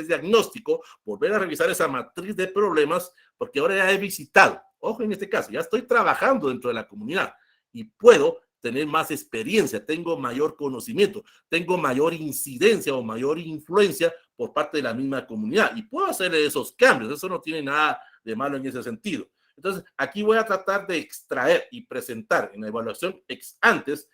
diagnóstico, volver a revisar esa matriz de problemas, porque ahora ya he visitado, ojo en este caso, ya estoy trabajando dentro de la comunidad y puedo tener más experiencia, tengo mayor conocimiento, tengo mayor incidencia o mayor influencia por parte de la misma comunidad y puedo hacer esos cambios, eso no tiene nada de malo en ese sentido. Entonces, aquí voy a tratar de extraer y presentar en la evaluación ex antes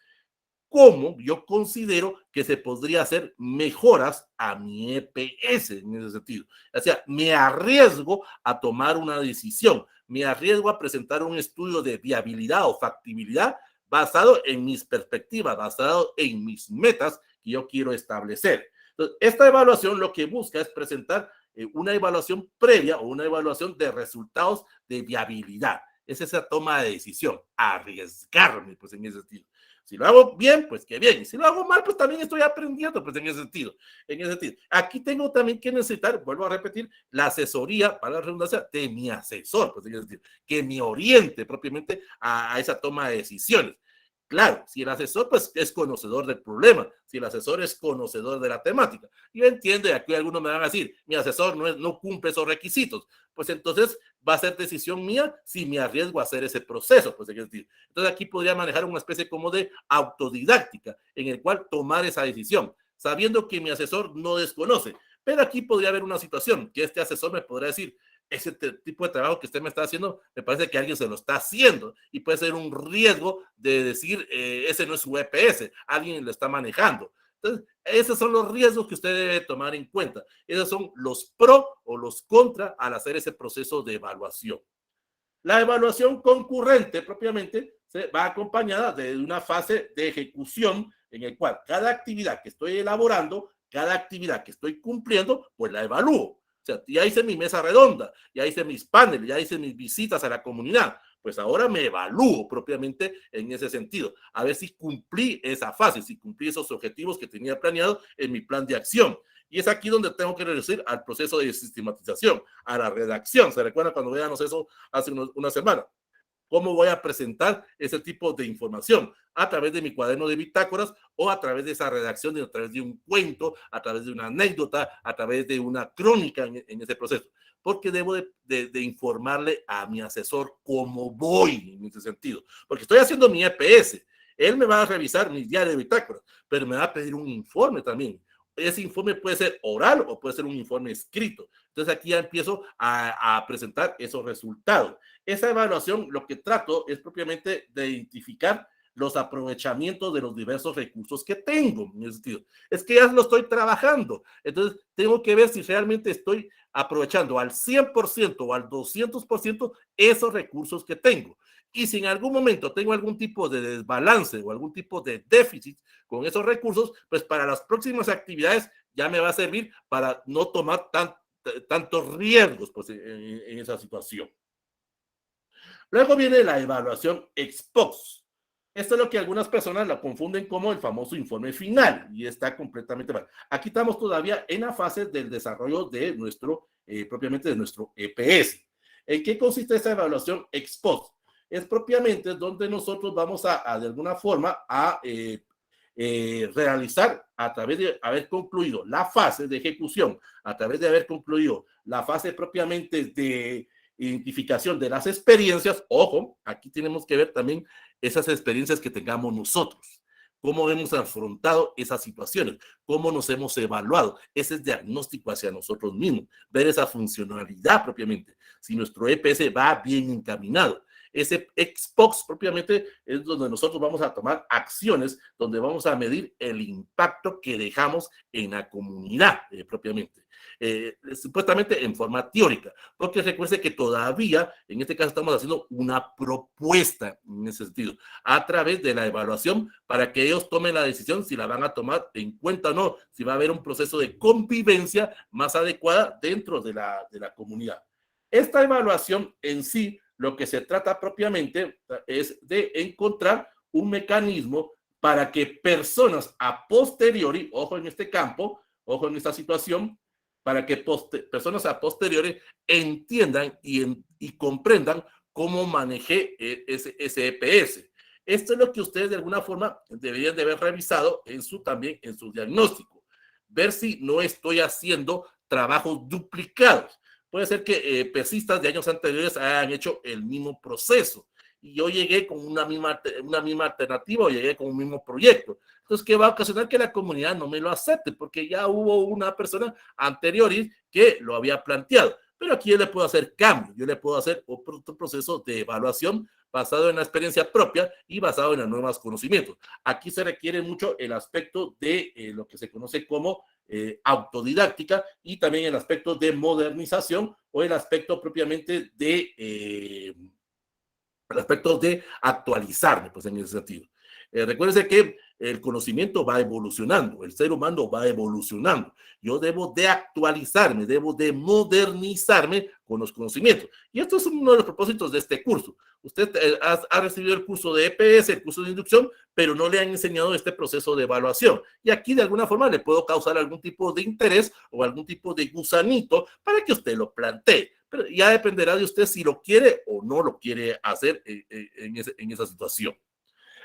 cómo yo considero que se podría hacer mejoras a mi EPS en ese sentido. O sea, me arriesgo a tomar una decisión, me arriesgo a presentar un estudio de viabilidad o factibilidad basado en mis perspectivas, basado en mis metas que yo quiero establecer. Entonces, esta evaluación lo que busca es presentar una evaluación previa o una evaluación de resultados de viabilidad. Es esa toma de decisión, arriesgarme, pues en ese sentido. Si lo hago bien, pues qué bien. Y si lo hago mal, pues también estoy aprendiendo, pues en ese sentido. En ese sentido. Aquí tengo también que necesitar, vuelvo a repetir, la asesoría, para la redundancia, de mi asesor, pues en ese sentido, que me oriente propiamente a esa toma de decisiones. Claro, si el asesor pues es conocedor del problema, si el asesor es conocedor de la temática. Yo entiendo, y aquí algunos me van a decir, mi asesor no cumple esos requisitos, pues entonces va a ser decisión mía si me arriesgo a hacer ese proceso. Pues, entonces aquí podría manejar una especie como de autodidáctica en el cual tomar esa decisión, sabiendo que mi asesor no desconoce. Pero aquí podría haber una situación que este asesor me podrá decir, ese tipo de trabajo que usted me está haciendo, me parece que alguien se lo está haciendo y puede ser un riesgo de decir, ese no es su EPS, alguien lo está manejando. Entonces, esos son los riesgos que usted debe tomar en cuenta. Esos son los pro o los contra al hacer ese proceso de evaluación. La evaluación concurrente propiamente se va acompañada de una fase de ejecución en el cual cada actividad que estoy elaborando, cada actividad que estoy cumpliendo, pues la evalúo. O sea, ya hice mi mesa redonda, ya hice mis paneles, ya hice mis visitas a la comunidad. Pues ahora me evalúo propiamente en ese sentido. A ver si cumplí esa fase, si cumplí esos objetivos que tenía planeado en mi plan de acción. Y es aquí donde tengo que reducir al proceso de sistematización, a la redacción. ¿Se recuerda cuando veíamos eso hace una semana? ¿Cómo voy a presentar ese tipo de información? A través de mi cuaderno de bitácoras o a través de esa redacción, a través de un cuento, a través de una anécdota, a través de una crónica en ese proceso. Porque debo de informarle a mi asesor cómo voy en ese sentido. Porque estoy haciendo mi EPS. Él me va a revisar mis diarios de bitácoras, pero me va a pedir un informe también. Ese informe puede ser oral o puede ser un informe escrito. Entonces aquí ya empiezo a presentar esos resultados. Esa evaluación lo que trato es propiamente de identificar los aprovechamientos de los diversos recursos que tengo. En ese sentido, es que ya lo estoy trabajando. Entonces tengo que ver si realmente estoy aprovechando al 100% o al 200% esos recursos que tengo. Y si en algún momento tengo algún tipo de desbalance o algún tipo de déficit con esos recursos, pues para las próximas actividades ya me va a servir para no tomar tantos riesgos pues, en esa situación. Luego viene la evaluación ex post. Esto es lo que algunas personas la confunden como el famoso informe final y está completamente mal. Aquí estamos todavía en la fase del desarrollo de nuestro, propiamente de nuestro EPS. ¿En qué consiste esta evaluación ex post? Es propiamente donde nosotros vamos a de alguna forma a realizar a través de haber concluido la fase de ejecución, a través de haber concluido la fase propiamente de identificación de las experiencias. Ojo, aquí tenemos que ver también esas experiencias que tengamos nosotros, cómo hemos afrontado esas situaciones, cómo nos hemos evaluado, ese es diagnóstico hacia nosotros mismos, ver esa funcionalidad propiamente, si nuestro EPS va bien encaminado. Ese Xbox propiamente es donde nosotros vamos a tomar acciones, donde vamos a medir el impacto que dejamos en la comunidad propiamente. Supuestamente en forma teórica, porque recuerde que todavía, en este caso, estamos haciendo una propuesta en ese sentido, a través de la evaluación, para que ellos tomen la decisión si la van a tomar en cuenta o no, si va a haber un proceso de convivencia más adecuada dentro de la comunidad. Esta evaluación en sí, lo que se trata propiamente es de encontrar un mecanismo para que personas a posteriori, ojo en este campo, ojo en esta situación, para que personas a posteriori entiendan y comprendan cómo manejé ese EPS. Esto es lo que ustedes de alguna forma deberían de haber revisado también en su diagnóstico. Ver si no estoy haciendo trabajos duplicados. Puede ser que pesistas de años anteriores hayan hecho el mismo proceso y yo llegué con una misma alternativa o llegué con un mismo proyecto. Entonces, ¿qué va a ocasionar? Que la comunidad no me lo acepte porque ya hubo una persona anterior que lo había planteado. Pero aquí yo le puedo hacer cambios, yo le puedo hacer otro proceso de evaluación basado en la experiencia propia y basado en los nuevos conocimientos. Aquí se requiere mucho el aspecto de lo que se conoce como autodidáctica y también el aspecto de modernización o el aspecto propiamente de el aspecto de actualizarme, pues en ese sentido. Recuérdense que el conocimiento va evolucionando, el ser humano va evolucionando. Yo debo de actualizarme, debo de modernizarme con los conocimientos. Y esto es uno de los propósitos de este curso. Usted ha recibido el curso de EPS, el curso de inducción, pero no le han enseñado este proceso de evaluación. Y aquí de alguna forma le puedo causar algún tipo de interés o algún tipo de gusanito para que usted lo plantee. Pero ya dependerá de usted si lo quiere o no lo quiere hacer en esa situación.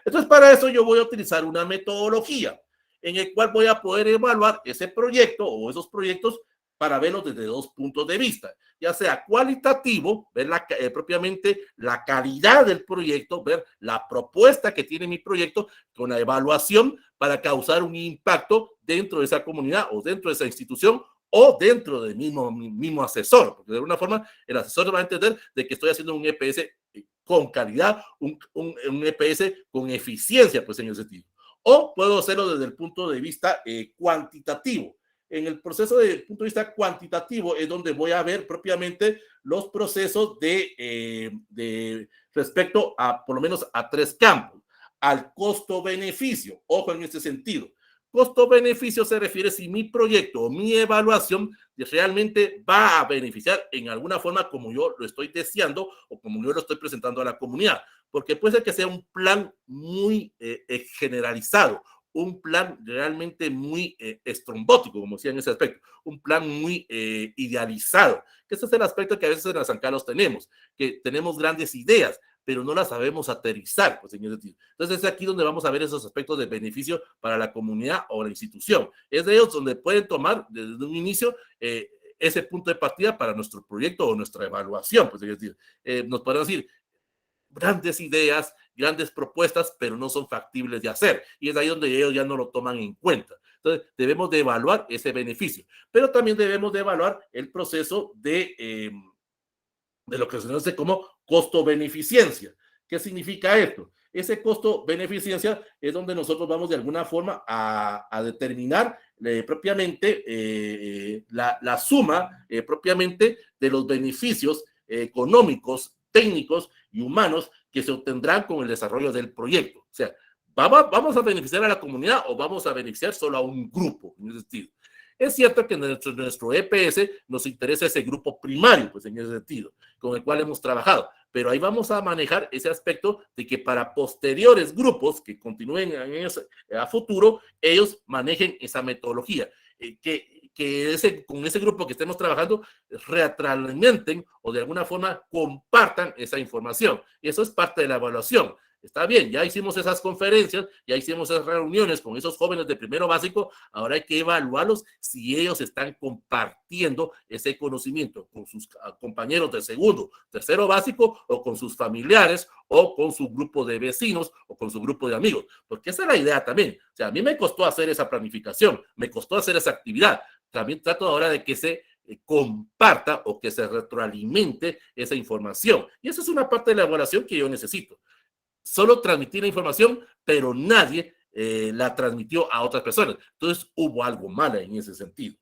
Entonces, para eso yo voy a utilizar una metodología en el cual voy a poder evaluar ese proyecto o esos proyectos para verlos desde dos puntos de vista, ya sea cualitativo, ver propiamente la calidad del proyecto, ver la propuesta que tiene mi proyecto con la evaluación para causar un impacto dentro de esa comunidad o dentro de esa institución o dentro del mismo asesor, porque de alguna forma el asesor va a entender de que estoy haciendo un EPS con calidad, un EPS con eficiencia, pues en ese sentido. O puedo hacerlo desde el punto de vista cuantitativo. En el proceso de punto de vista cuantitativo es donde voy a ver propiamente los procesos de respecto a por lo menos a tres campos. Al costo-beneficio, ojo en este sentido. Costo-beneficio se refiere si mi proyecto o mi evaluación realmente va a beneficiar en alguna forma como yo lo estoy deseando o como yo lo estoy presentando a la comunidad. Porque puede ser que sea un plan muy generalizado, un plan realmente muy estrombótico, como decía en ese aspecto, un plan muy idealizado, que ese es el aspecto que a veces en la San Carlos tenemos, que tenemos grandes ideas, pero no las sabemos aterrizar, pues en ese sentido. Entonces es aquí donde vamos a ver esos aspectos de beneficio para la comunidad o la institución. Es de ellos donde pueden tomar desde un inicio ese punto de partida para nuestro proyecto o nuestra evaluación, pues es decir, nos podrán decir, grandes ideas, grandes propuestas, pero no son factibles de hacer. Y es ahí donde ellos ya no lo toman en cuenta. Entonces, debemos de evaluar ese beneficio, pero también debemos de evaluar el proceso de lo que se conoce como costo-beneficiencia. ¿Qué significa esto? Ese costo-beneficiencia es donde nosotros vamos de alguna forma a determinar propiamente la suma propiamente de los beneficios económicos, técnicos y humanos que se obtendrán con el desarrollo del proyecto. O sea, ¿vamos a beneficiar a la comunidad o vamos a beneficiar solo a un grupo? En ese sentido. Es cierto que nuestro EPS nos interesa ese grupo primario, pues en ese sentido, con el cual hemos trabajado, pero ahí vamos a manejar ese aspecto de que para posteriores grupos que continúen a futuro, ellos manejen esa metodología, con ese grupo que estemos trabajando retroalimenten o de alguna forma compartan esa información. Y eso es parte de la evaluación. Está bien, ya hicimos esas conferencias, ya hicimos esas reuniones con esos jóvenes de primero básico, ahora hay que evaluarlos si ellos están compartiendo ese conocimiento con sus compañeros de segundo, tercero básico o con sus familiares o con su grupo de vecinos o con su grupo de amigos, porque esa es la idea también. O sea, a mí me costó hacer esa planificación, me costó hacer esa actividad. También trato ahora de que se comparta o que se retroalimente esa información. Y esa es una parte de la evaluación que yo necesito. Solo transmití la información, pero nadie la transmitió a otras personas. Entonces hubo algo malo en ese sentido.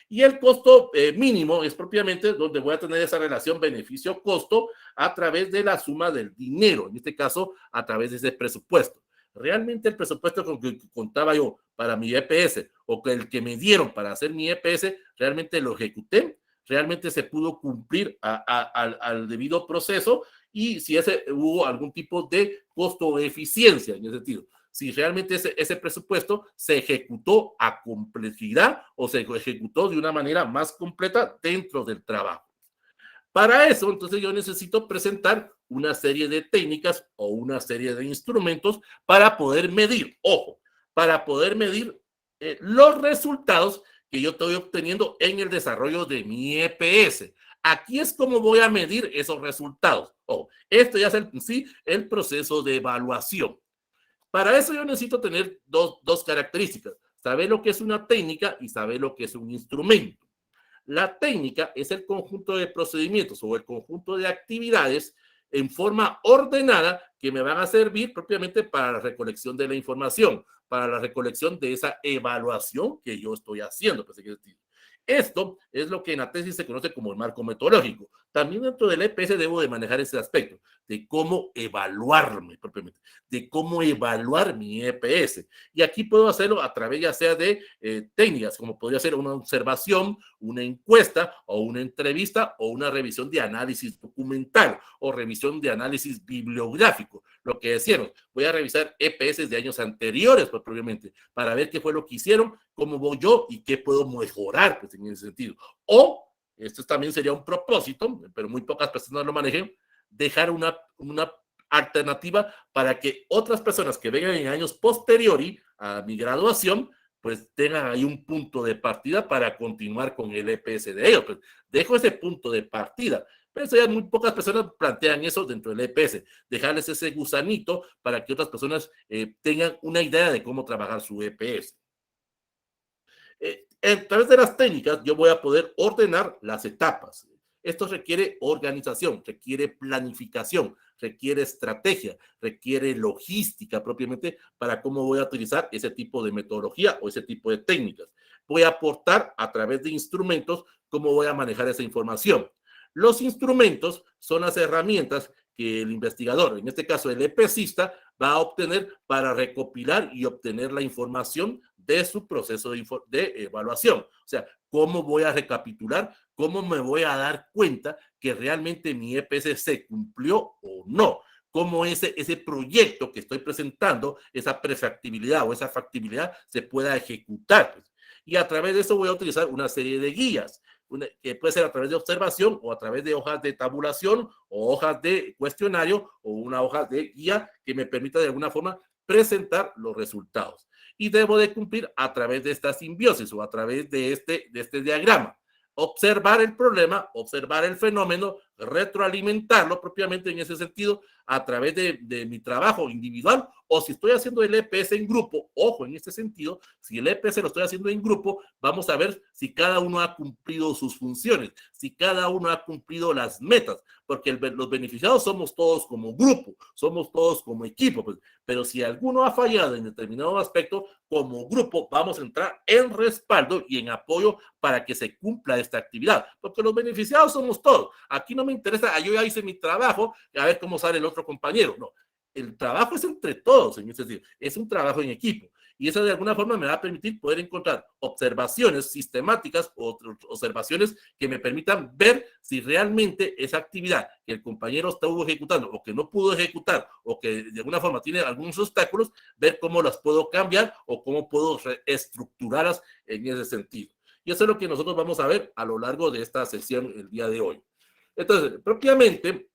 Y el costo mínimo es propiamente donde voy a tener esa relación beneficio-costo a través de la suma del dinero, en este caso a través de ese presupuesto. Realmente el presupuesto con que contaba yo para mi EPS o que el que me dieron para hacer mi EPS, realmente lo ejecuté, realmente se pudo cumplir al debido proceso y si hubo algún tipo de costo o eficiencia en ese sentido. Si realmente ese presupuesto se ejecutó a complejidad o se ejecutó de una manera más completa dentro del trabajo. Para eso, entonces yo necesito presentar una serie de técnicas o una serie de instrumentos para poder medir, ojo, para poder medir los resultados que yo estoy obteniendo en el desarrollo de mi EPS. Aquí es como voy a medir esos resultados. Esto ya es el proceso de evaluación. Para eso yo necesito tener dos características, saber lo que es una técnica y saber lo que es un instrumento. La técnica es el conjunto de procedimientos o el conjunto de actividades en forma ordenada que me van a servir propiamente para la recolección de la información, para la recolección de esa evaluación que yo estoy haciendo. Esto es lo que en la tesis se conoce como el marco metodológico. También dentro del EPS debo de manejar ese aspecto de cómo evaluarme propiamente, de cómo evaluar mi EPS. Y aquí puedo hacerlo a través ya sea de técnicas, como podría ser una observación, una encuesta o una entrevista o una revisión de análisis documental o revisión de análisis bibliográfico. Lo que decíamos, voy a revisar EPS de años anteriores, pues, propiamente, para ver qué fue lo que hicieron, cómo voy yo y qué puedo mejorar, pues, en ese sentido. O, esto también sería un propósito, pero muy pocas personas lo manejan, dejar una alternativa para que otras personas que vengan en años posteriori a mi graduación, pues tengan ahí un punto de partida para continuar con el EPS de ellos. Pues dejo ese punto de partida. Pero ya muy pocas personas plantean eso dentro del EPS, dejarles ese gusanito para que otras personas tengan una idea de cómo trabajar su EPS. A través de las técnicas yo voy a poder ordenar las etapas. Esto requiere organización, requiere planificación, requiere estrategia, requiere logística propiamente para cómo voy a utilizar ese tipo de metodología o ese tipo de técnicas. Voy a aportar a través de instrumentos cómo voy a manejar esa información. Los instrumentos son las herramientas que el investigador, en este caso el EPSista, va a obtener para recopilar y obtener la información de su proceso de evaluación. O sea, ¿cómo voy a recapitular? ¿Cómo me voy a dar cuenta que realmente mi EPS se cumplió o no? ¿Cómo ese proyecto que estoy presentando, esa prefactibilidad o esa factibilidad se pueda ejecutar? Y a través de eso voy a utilizar una serie de guías que puede ser a través de observación o a través de hojas de tabulación o hojas de cuestionario o una hoja de guía que me permita de alguna forma presentar los resultados. Y debo de cumplir a través de esta simbiosis o a través de este diagrama. Observar el problema, observar el fenómeno, retroalimentarlo propiamente en ese sentido a través de mi trabajo individual o si estoy haciendo el EPS en grupo, ojo en este sentido, si el EPS lo estoy haciendo en grupo, vamos a ver si cada uno ha cumplido sus funciones, si cada uno ha cumplido las metas, porque los beneficiados somos todos como grupo, somos todos como equipo, pues, pero si alguno ha fallado en determinado aspecto, como grupo vamos a entrar en respaldo y en apoyo para que se cumpla esta actividad, porque los beneficiados somos todos. Aquí no me interesa, yo ya hice mi trabajo, a ver cómo sale el otro compañero. No, el trabajo es entre todos, en ese sentido, es un trabajo en equipo. Y eso de alguna forma me va a permitir poder encontrar observaciones sistemáticas o observaciones que me permitan ver si realmente esa actividad que el compañero estuvo ejecutando o que no pudo ejecutar o que de alguna forma tiene algunos obstáculos, ver cómo las puedo cambiar o cómo puedo reestructurarlas en ese sentido. Y eso es lo que nosotros vamos a ver a lo largo de esta sesión el día de hoy. Entonces, propiamente,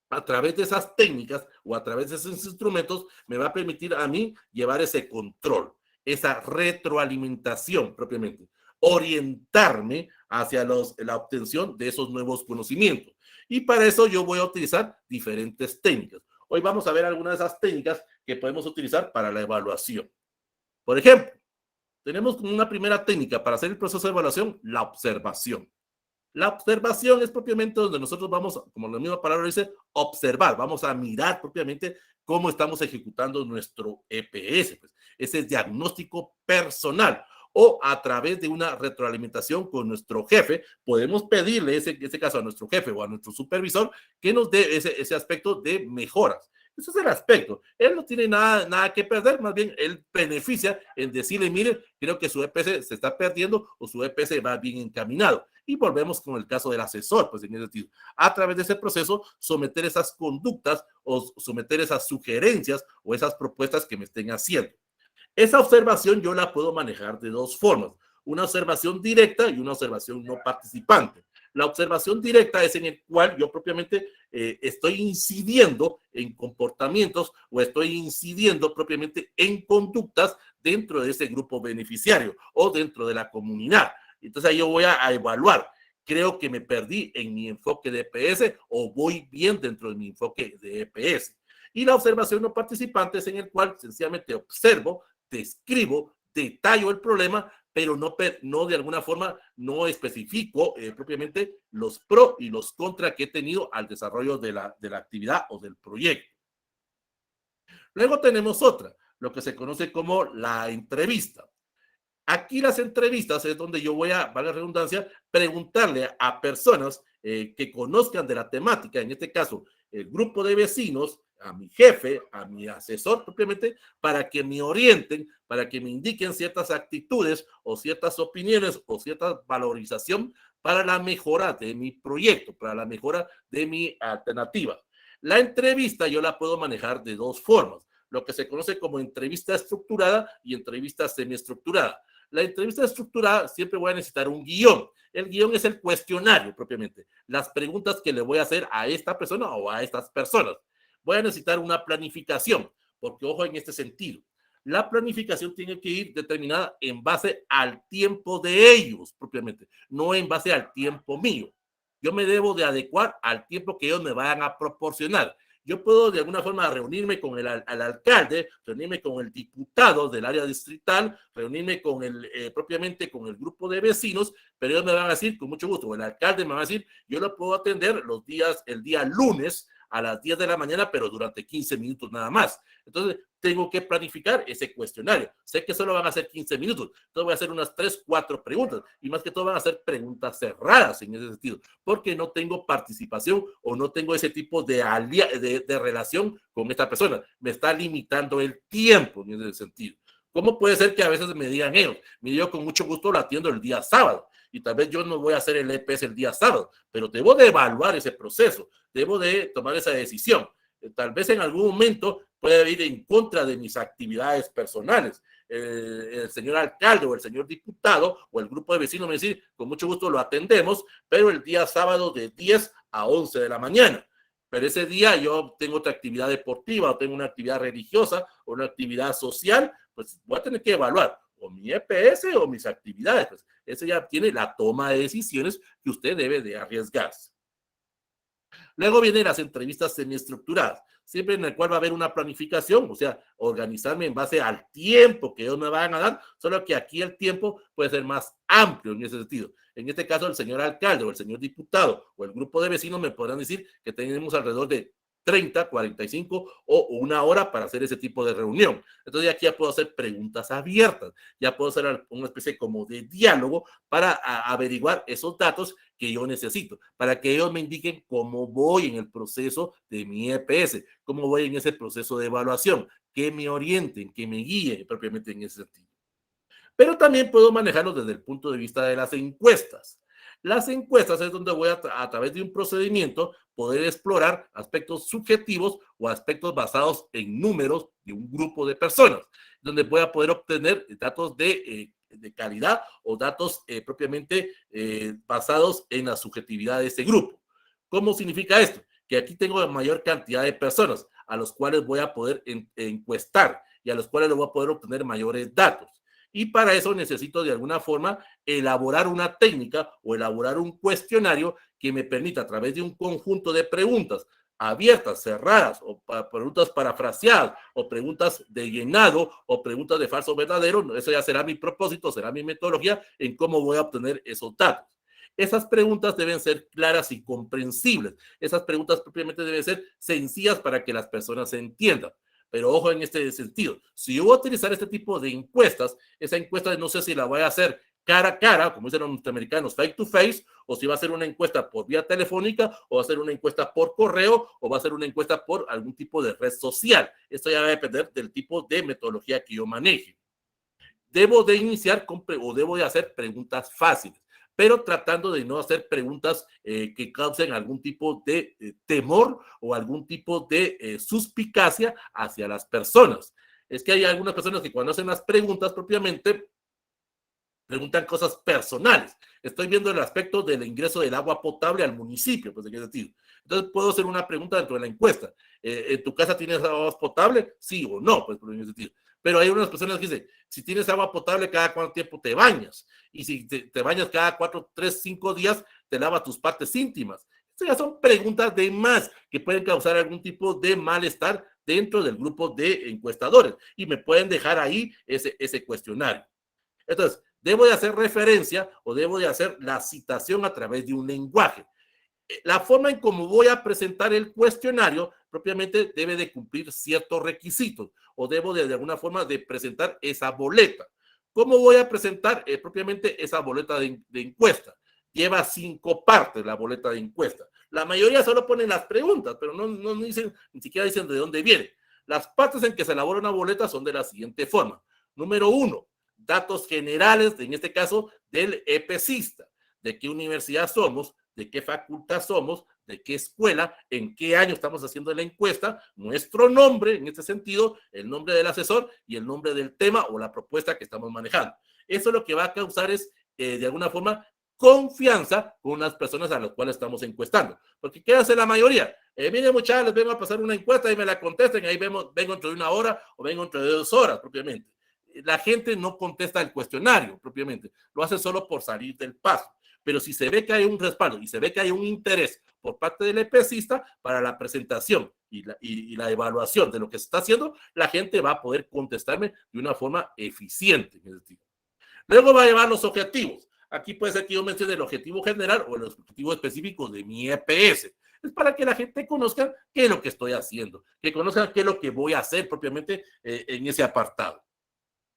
a través de esas técnicas o a través de esos instrumentos, me va a permitir a mí llevar ese control, esa retroalimentación propiamente, orientarme hacia la obtención de esos nuevos conocimientos. Y para eso yo voy a utilizar diferentes técnicas. Hoy vamos a ver algunas de esas técnicas que podemos utilizar para la evaluación. Por ejemplo, tenemos como una primera técnica para hacer el proceso de evaluación, la observación. La observación es propiamente donde nosotros vamos, como la misma palabra dice, observar, vamos a mirar propiamente cómo estamos ejecutando nuestro EPS, pues, ese diagnóstico personal. O a través de una retroalimentación con nuestro jefe, podemos pedirle, ese caso, a nuestro jefe o a nuestro supervisor, que nos dé ese aspecto de mejoras. Ese es el aspecto. Él no tiene nada que perder, más bien él beneficia en decirle, mire, creo que su EPS se está perdiendo o su EPS va bien encaminado. Y volvemos con el caso del asesor, pues en ese sentido. A través de ese proceso, someter esas conductas o someter esas sugerencias o esas propuestas que me estén haciendo. Esa observación yo la puedo manejar de dos formas, una observación directa y una observación no participante. La observación directa es en el cual yo propiamente estoy incidiendo en comportamientos o estoy incidiendo propiamente en conductas dentro de ese grupo beneficiario o dentro de la comunidad. Entonces ahí yo voy a evaluar. Creo que me perdí en mi enfoque de EPS o voy bien dentro de mi enfoque de EPS. Y la observación no participante es en el cual sencillamente observo, describo, detallo el problema, pero no de alguna forma no especifico propiamente los pro y los contra que he tenido al desarrollo de la actividad o del proyecto. Luego tenemos otra, lo que se conoce como la entrevista. Aquí las entrevistas es donde yo voy a, valga la redundancia, preguntarle a personas que conozcan de la temática, en este caso, el grupo de vecinos, a mi jefe, a mi asesor propiamente, para que me orienten, para que me indiquen ciertas actitudes o ciertas opiniones o cierta valorización para la mejora de mi proyecto, para la mejora de mi alternativa. La entrevista yo la puedo manejar de dos formas, lo que se conoce como entrevista estructurada y entrevista semiestructurada. La entrevista estructurada siempre voy a necesitar un guión. El guión es el cuestionario propiamente, las preguntas que le voy a hacer a esta persona o a estas personas. Voy a necesitar una planificación, porque ojo en este sentido. La planificación tiene que ir determinada en base al tiempo de ellos propiamente, no en base al tiempo mío. Yo me debo de adecuar al tiempo que ellos me vayan a proporcionar. Yo puedo de alguna forma reunirme con el alcalde, reunirme con el diputado del área distrital, reunirme con propiamente con el grupo de vecinos, pero ellos me van a decir con mucho gusto, el alcalde me va a decir, yo lo puedo atender el día lunes a las 10 de la mañana, pero durante 15 minutos nada más. Entonces, tengo que planificar ese cuestionario. Sé que solo van a ser 15 minutos. Entonces, voy a hacer unas 3, 4 preguntas. Y más que todo van a ser preguntas cerradas en ese sentido, porque no tengo participación o no tengo ese tipo de relación con esta persona. Me está limitando el tiempo en ese sentido. ¿Cómo puede ser que a veces me digan ellos? Mire, yo con mucho gusto lo atiendo el día sábado y tal vez yo no voy a hacer el EPS el día sábado, pero debo de evaluar ese proceso, debo de tomar esa decisión. Tal vez en algún momento pueda ir en contra de mis actividades personales. El señor alcalde o el señor diputado o el grupo de vecinos me dice, con mucho gusto lo atendemos, pero el día sábado de 10 a 11 de la mañana. Pero ese día yo tengo otra actividad deportiva o tengo una actividad religiosa o una actividad social, pues voy a tener que evaluar o mi EPS o mis actividades. Pues ese ya tiene la toma de decisiones que usted debe de arriesgarse. Luego vienen las entrevistas semiestructuradas, siempre en el cual va a haber una planificación, o sea, organizarme en base al tiempo que ellos me van a dar, solo que aquí el tiempo puede ser más amplio en ese sentido. En este caso, el señor alcalde o el señor diputado o el grupo de vecinos me podrán decir que tenemos alrededor de 30, 45 o una hora para hacer ese tipo de reunión. Entonces aquí ya puedo hacer preguntas abiertas, ya puedo hacer una especie como de diálogo para averiguar esos datos que yo necesito, para que ellos me indiquen cómo voy en el proceso de mi EPS, cómo voy en ese proceso de evaluación, que me orienten, que me guíen propiamente en ese sentido. Pero también puedo manejarlo desde el punto de vista de las encuestas. Las encuestas es donde voy a través de un procedimiento poder explorar aspectos subjetivos o aspectos basados en números de un grupo de personas, donde voy a poder obtener datos de calidad o datos propiamente basados en la subjetividad de ese grupo. ¿Cómo significa esto? Que aquí tengo la mayor cantidad de personas a los cuales voy a poder encuestar y a los cuales les voy a poder obtener mayores datos. Y para eso necesito de alguna forma elaborar una técnica o elaborar un cuestionario que me permita a través de un conjunto de preguntas abiertas, cerradas, o preguntas parafraseadas, o preguntas de llenado, o preguntas de falso verdadero. Eso ya será mi propósito, será mi metodología en cómo voy a obtener esos datos. Esas preguntas deben ser claras y comprensibles. Esas preguntas propiamente deben ser sencillas para que las personas se entiendan. Pero ojo en este sentido, si yo voy a utilizar este tipo de encuestas, esa encuesta no sé si la voy a hacer cara a cara, como dicen los norteamericanos, face to face, o si va a ser una encuesta por vía telefónica, o va a ser una encuesta por correo, o va a ser una encuesta por algún tipo de red social. Esto ya va a depender del tipo de metodología que yo maneje. Debo de iniciar o debo de hacer preguntas fáciles, pero tratando de no hacer preguntas que causen algún tipo de temor o algún tipo de suspicacia hacia las personas. Es que hay algunas personas que cuando hacen las preguntas propiamente preguntan cosas personales. Estoy viendo el aspecto del ingreso del agua potable al municipio, pues en qué sentido. Entonces puedo hacer una pregunta dentro de la encuesta. ¿En tu casa tienes agua potable? Sí o no, pues por ese sentido. Pero hay unas personas que dicen, si tienes agua potable, ¿cada cuánto tiempo te bañas? Y si te bañas cada 4, 3, 5 días, te lavas tus partes íntimas. Estas ya son preguntas de más que pueden causar algún tipo de malestar dentro del grupo de encuestadores y me pueden dejar ahí ese cuestionario. Entonces, debo de hacer referencia o debo de hacer la citación a través de un lenguaje. La forma en cómo voy a presentar el cuestionario propiamente debe de cumplir ciertos requisitos o debo de alguna forma de presentar esa boleta. ¿Cómo voy a presentar propiamente esa boleta de encuesta? Lleva 5 partes la boleta de encuesta. La mayoría solo ponen las preguntas, pero no dicen, ni siquiera dicen de dónde viene. Las partes en que se elabora una boleta son de la siguiente forma. Número 1, datos generales, en este caso, del EPCista. ¿De qué universidad somos? ¿De qué facultad somos? ¿De qué escuela? ¿En qué año estamos haciendo la encuesta? Nuestro nombre, en este sentido, el nombre del asesor y el nombre del tema o la propuesta que estamos manejando. Eso lo que va a causar es, de alguna forma, confianza con las personas a las cuales estamos encuestando. Porque ¿qué hace la mayoría? Miren muchachos, les vengo a pasar una encuesta y me la contesten, ahí vengo dentro de una hora o vengo dentro de 2 horas propiamente. La gente no contesta el cuestionario propiamente, lo hace solo por salir del paso. Pero si se ve que hay un respaldo y se ve que hay un interés por parte del EPCista para la presentación y la evaluación de lo que se está haciendo, la gente va a poder contestarme de una forma eficiente. Luego va a llevar los objetivos. Aquí puede ser que yo mencione el objetivo general o el objetivo específico de mi EPS. Es para que la gente conozca qué es lo que estoy haciendo, que conozcan qué es lo que voy a hacer propiamente en ese apartado.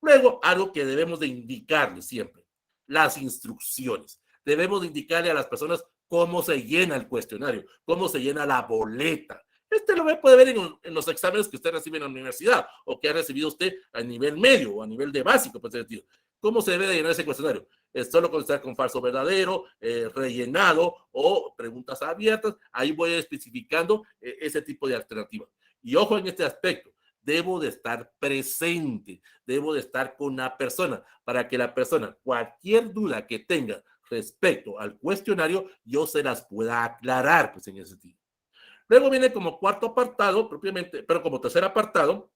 Luego, algo que debemos de indicarle siempre, las instrucciones. Debemos de indicarle a las personas cómo se llena el cuestionario, cómo se llena la boleta. Este lo puede ver en los exámenes que usted recibe en la universidad o que ha recibido usted a nivel medio o a nivel de básico, pues, sentido. ¿Cómo se debe de llenar ese cuestionario? Es solo contestar con falso verdadero, rellenado o preguntas abiertas. Ahí voy especificando ese tipo de alternativas. Y ojo en este aspecto, debo de estar presente, debo de estar con la persona para que la persona, cualquier duda que tenga respecto al cuestionario, yo se las pueda aclarar, pues en ese sentido. Luego viene como cuarto apartado, propiamente, pero como tercer apartado,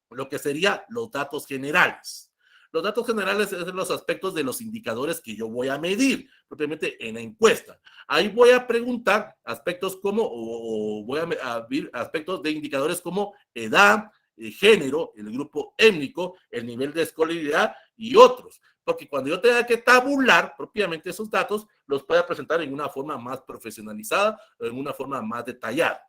lo que sería los datos generales. Los datos generales son los aspectos de los indicadores que yo voy a medir propiamente en la encuesta. Ahí voy a preguntar aspectos como, o voy a ver aspectos de indicadores como edad, género, el grupo étnico, el nivel de escolaridad y otros. Porque cuando yo tenga que tabular propiamente esos datos, los pueda presentar en una forma más profesionalizada, en una forma más detallada.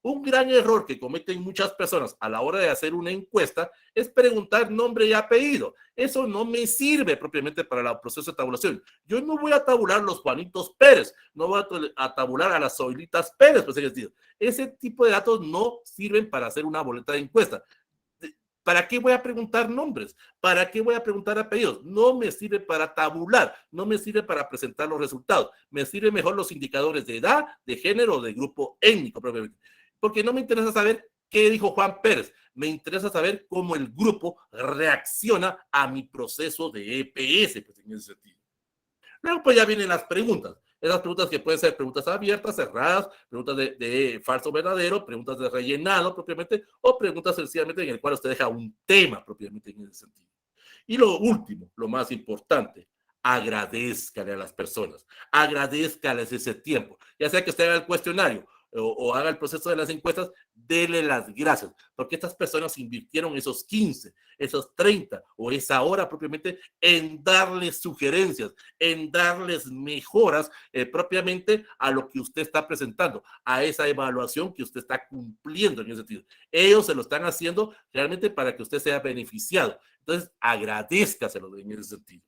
Un gran error que cometen muchas personas a la hora de hacer una encuesta es preguntar nombre y apellido. Eso no me sirve propiamente para el proceso de tabulación. Yo no voy a tabular los Juanitos Pérez, no voy a tabular a las Zoilitas Pérez, pues es decir, ese tipo de datos no sirven para hacer una boleta de encuesta. ¿Para qué voy a preguntar nombres? ¿Para qué voy a preguntar apellidos? No me sirve para tabular, no me sirve para presentar los resultados. Me sirven mejor los indicadores de edad, de género, de grupo étnico propiamente. Porque no me interesa saber qué dijo Juan Pérez, me interesa saber cómo el grupo reacciona a mi proceso de EPS, pues en ese sentido. Luego pues ya vienen las preguntas. Esas preguntas que pueden ser preguntas abiertas, cerradas, preguntas de falso verdadero, preguntas de rellenado propiamente, o preguntas sencillamente en el cual usted deja un tema propiamente en ese sentido. Y lo último, lo más importante, agradezcale a las personas, agradezcales ese tiempo, ya sea que usted haga el cuestionario o haga el proceso de las encuestas, dele las gracias, porque estas personas invirtieron esos 15, esos 30 o esa hora propiamente en darles sugerencias, en darles mejoras propiamente a lo que usted está presentando, a esa evaluación que usted está cumpliendo en ese sentido. Ellos se lo están haciendo realmente para que usted sea beneficiado. Entonces, agradézcaselo en ese sentido.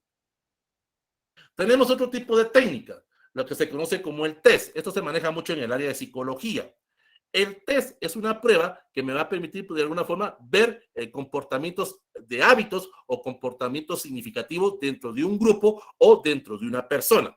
Tenemos otro tipo de técnica, lo que se conoce como el test. Esto se maneja mucho en el área de psicología. El test es una prueba que me va a permitir, de alguna forma, ver comportamientos de hábitos o comportamientos significativos dentro de un grupo o dentro de una persona.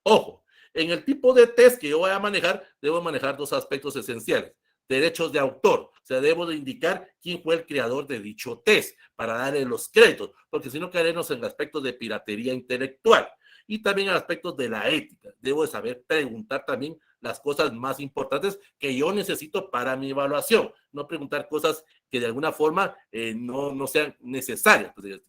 Ojo, en el tipo de test que yo voy a manejar, debo manejar dos aspectos esenciales. Derechos de autor, o sea, debo de indicar quién fue el creador de dicho test para darle los créditos, porque si no caeremos en aspectos de piratería intelectual y también en aspectos de la ética. Debo de saber preguntar también las cosas más importantes que yo necesito para mi evaluación, no preguntar cosas que de alguna forma no sean necesarias. Pues,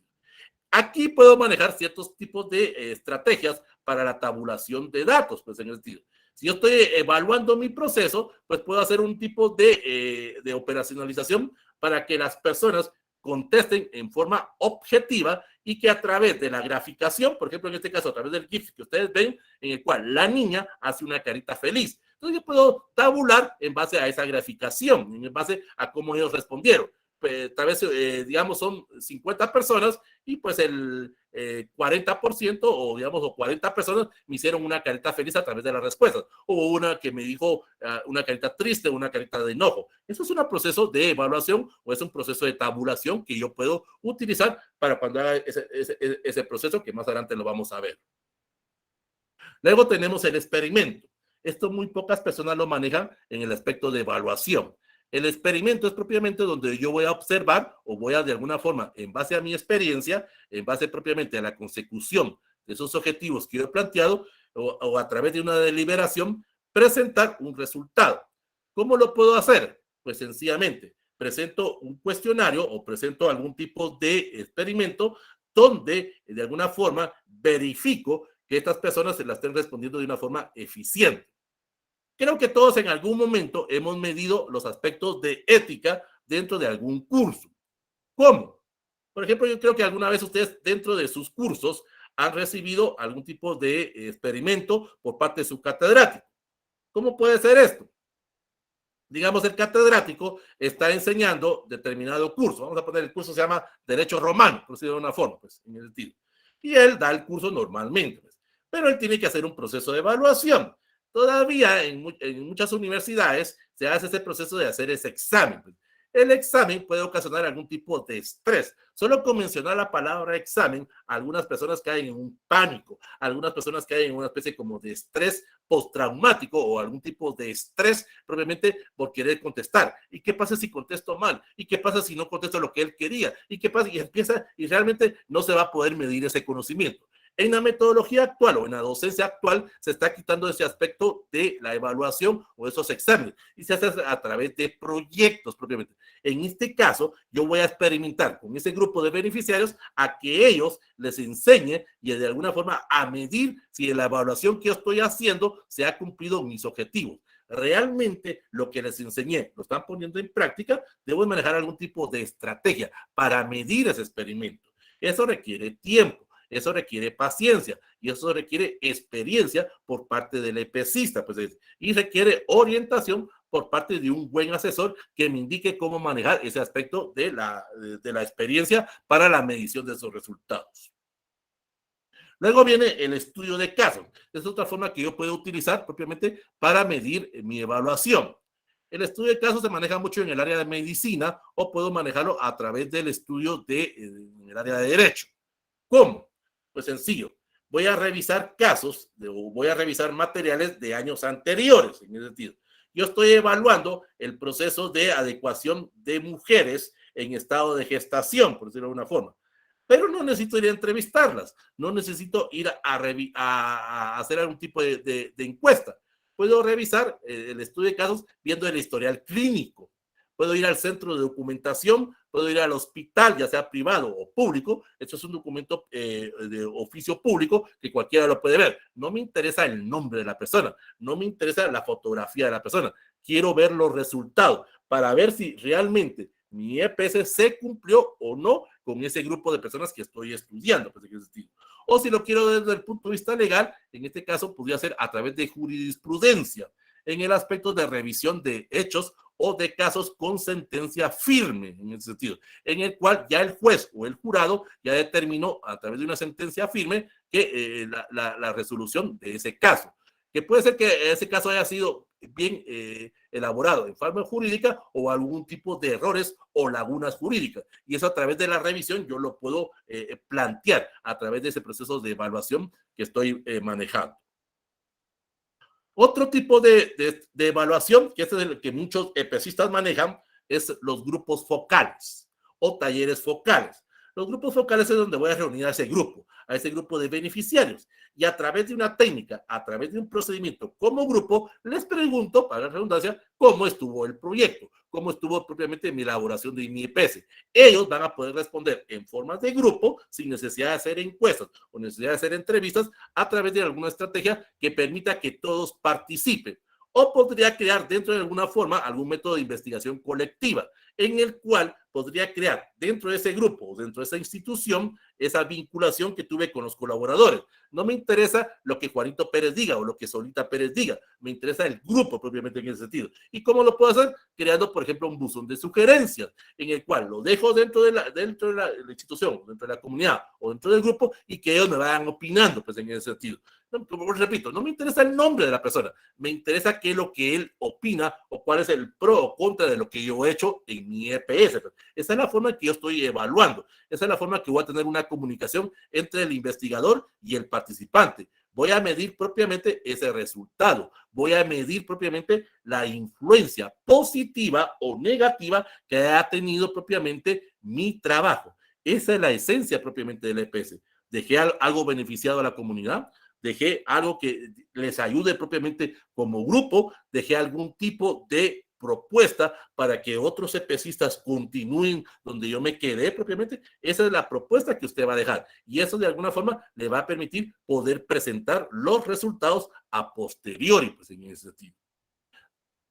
aquí puedo manejar ciertos tipos de estrategias para la tabulación de datos, pues en el sentido. Si yo estoy evaluando mi proceso, pues puedo hacer un tipo de operacionalización para que las personas contesten en forma objetiva y que a través de la graficación, por ejemplo, en este caso, a través del GIF que ustedes ven, en el cual la niña hace una carita feliz. Entonces yo puedo tabular en base a esa graficación, en base a cómo ellos respondieron. Pues, tal vez, digamos, son 50 personas y pues el 40% o digamos o 40 personas me hicieron una carita feliz a través de las respuestas o una que me dijo una carita triste, una carita de enojo. Eso es un proceso de evaluación o es un proceso de tabulación que yo puedo utilizar para cuando haga ese proceso que más adelante lo vamos a ver. Luego tenemos el experimento. Esto muy pocas personas lo manejan en el aspecto de evaluación. El experimento es propiamente donde yo voy a observar o voy a de alguna forma, en base a mi experiencia, en base propiamente a la consecución de esos objetivos que yo he planteado o a través de una deliberación, presentar un resultado. ¿Cómo lo puedo hacer? Pues sencillamente, presento un cuestionario o presento algún tipo de experimento donde de alguna forma verifico que estas personas se la estén respondiendo de una forma eficiente. Creo que todos en algún momento hemos medido los aspectos de ética dentro de algún curso. ¿Cómo? Por ejemplo, yo creo que alguna vez ustedes dentro de sus cursos han recibido algún tipo de experimento por parte de su catedrático. ¿Cómo puede ser esto? Digamos, el catedrático está enseñando determinado curso. Vamos a poner el curso se llama Derecho Romano, por decirlo de una forma, pues, en el sentido. Y él da el curso normalmente, pues, pero él tiene que hacer un proceso de evaluación. Todavía en muchas universidades se hace ese proceso de hacer ese examen. Pues. El examen puede ocasionar algún tipo de estrés. Solo con mencionar la palabra examen, algunas personas caen en un pánico, algunas personas caen en una especie como de estrés postraumático o algún tipo de estrés propiamente por querer contestar. ¿Y qué pasa si contesto mal? ¿Y qué pasa si no contesto lo que él quería? ¿Y qué pasa? Y empieza y realmente no se va a poder medir ese conocimiento. En la metodología actual o en la docencia actual se está quitando ese aspecto de la evaluación o esos exámenes y se hace a través de proyectos propiamente. En este caso, yo voy a experimentar con ese grupo de beneficiarios a que ellos les enseñe y de alguna forma a medir si en la evaluación que yo estoy haciendo se ha cumplido mis objetivos. Realmente lo que les enseñé lo están poniendo en práctica, debo manejar algún tipo de estrategia para medir ese experimento. Eso requiere tiempo. Eso requiere paciencia y eso requiere experiencia por parte del EPCista, pues, y requiere orientación por parte de un buen asesor que me indique cómo manejar ese aspecto de la experiencia para la medición de esos resultados. Luego viene el estudio de casos. Es otra forma que yo puedo utilizar propiamente para medir mi evaluación. El estudio de casos se maneja mucho en el área de medicina o puedo manejarlo a través del estudio en el área de derecho. ¿Cómo? Pues sencillo. Voy a revisar casos o voy a revisar materiales de años anteriores, en ese sentido. Yo estoy evaluando el proceso de adecuación de mujeres en estado de gestación, por decirlo de alguna forma. Pero no necesito ir a entrevistarlas, no necesito ir a hacer algún tipo de encuesta. Puedo revisar el estudio de casos viendo el historial clínico. Puedo ir al centro de documentación, puedo ir al hospital, ya sea privado o público. Esto es un documento de oficio público que cualquiera lo puede ver. No me interesa el nombre de la persona, no me interesa la fotografía de la persona. Quiero ver los resultados para ver si realmente mi EPS se cumplió o no con ese grupo de personas que estoy estudiando. Pues, o si lo quiero desde el punto de vista legal, en este caso podría ser a través de jurisprudencia, en el aspecto de revisión de hechos o de casos con sentencia firme, en ese sentido, en el cual ya el juez o el jurado ya determinó a través de una sentencia firme que la resolución de ese caso. Que puede ser que ese caso haya sido bien elaborado en forma jurídica o algún tipo de errores o lagunas jurídicas. Y eso a través de la revisión yo lo puedo plantear a través de ese proceso de evaluación que estoy manejando. Otro tipo de evaluación, que es el que muchos EPCistas manejan, es los grupos focales o talleres focales. Los grupos focales es donde voy a reunir a ese grupo de beneficiarios. Y a través de una técnica, a través de un procedimiento como grupo, les pregunto, para la redundancia, cómo estuvo el proyecto, cómo estuvo propiamente mi elaboración de mi EPS. Ellos van a poder responder en formas de grupo, sin necesidad de hacer encuestas o necesidad de hacer entrevistas, a través de alguna estrategia que permita que todos participen. O podría crear dentro de alguna forma algún método de investigación colectiva en el cual podría crear dentro de ese grupo o dentro de esa institución esa vinculación que tuve con los colaboradores. No me interesa lo que Juanito Pérez diga o lo que Solita Pérez diga, me interesa el grupo propiamente en ese sentido. ¿Y cómo lo puedo hacer? Creando, por ejemplo, un buzón de sugerencias en el cual lo dejo dentro de la institución, dentro de la comunidad o dentro del grupo y que ellos me vayan opinando pues, en ese sentido. No, como repito, no me interesa el nombre de la persona, me interesa qué es lo que él opina o cuál es el pro o contra de lo que yo he hecho en mi EPS. Esa es la forma en que yo estoy evaluando, esa es la forma en que voy a tener una comunicación entre el investigador y el participante. Voy a medir propiamente ese resultado, voy a medir propiamente la influencia positiva o negativa que ha tenido propiamente mi trabajo. Esa es la esencia propiamente del EPS. Dejé algo beneficiado a la comunidad, dejé algo que les ayude propiamente como grupo, dejé algún tipo de propuesta para que otros EPCistas continúen donde yo me quedé propiamente. Esa es la propuesta que usted va a dejar y eso de alguna forma le va a permitir poder presentar los resultados a posteriori, pues en ese sentido.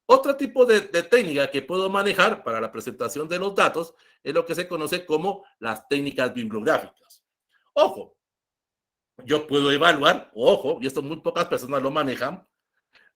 Otro tipo de técnica que puedo manejar para la presentación de los datos es lo que se conoce como las técnicas bibliográficas. Ojo, yo puedo evaluar, ojo, y esto muy pocas personas lo manejan,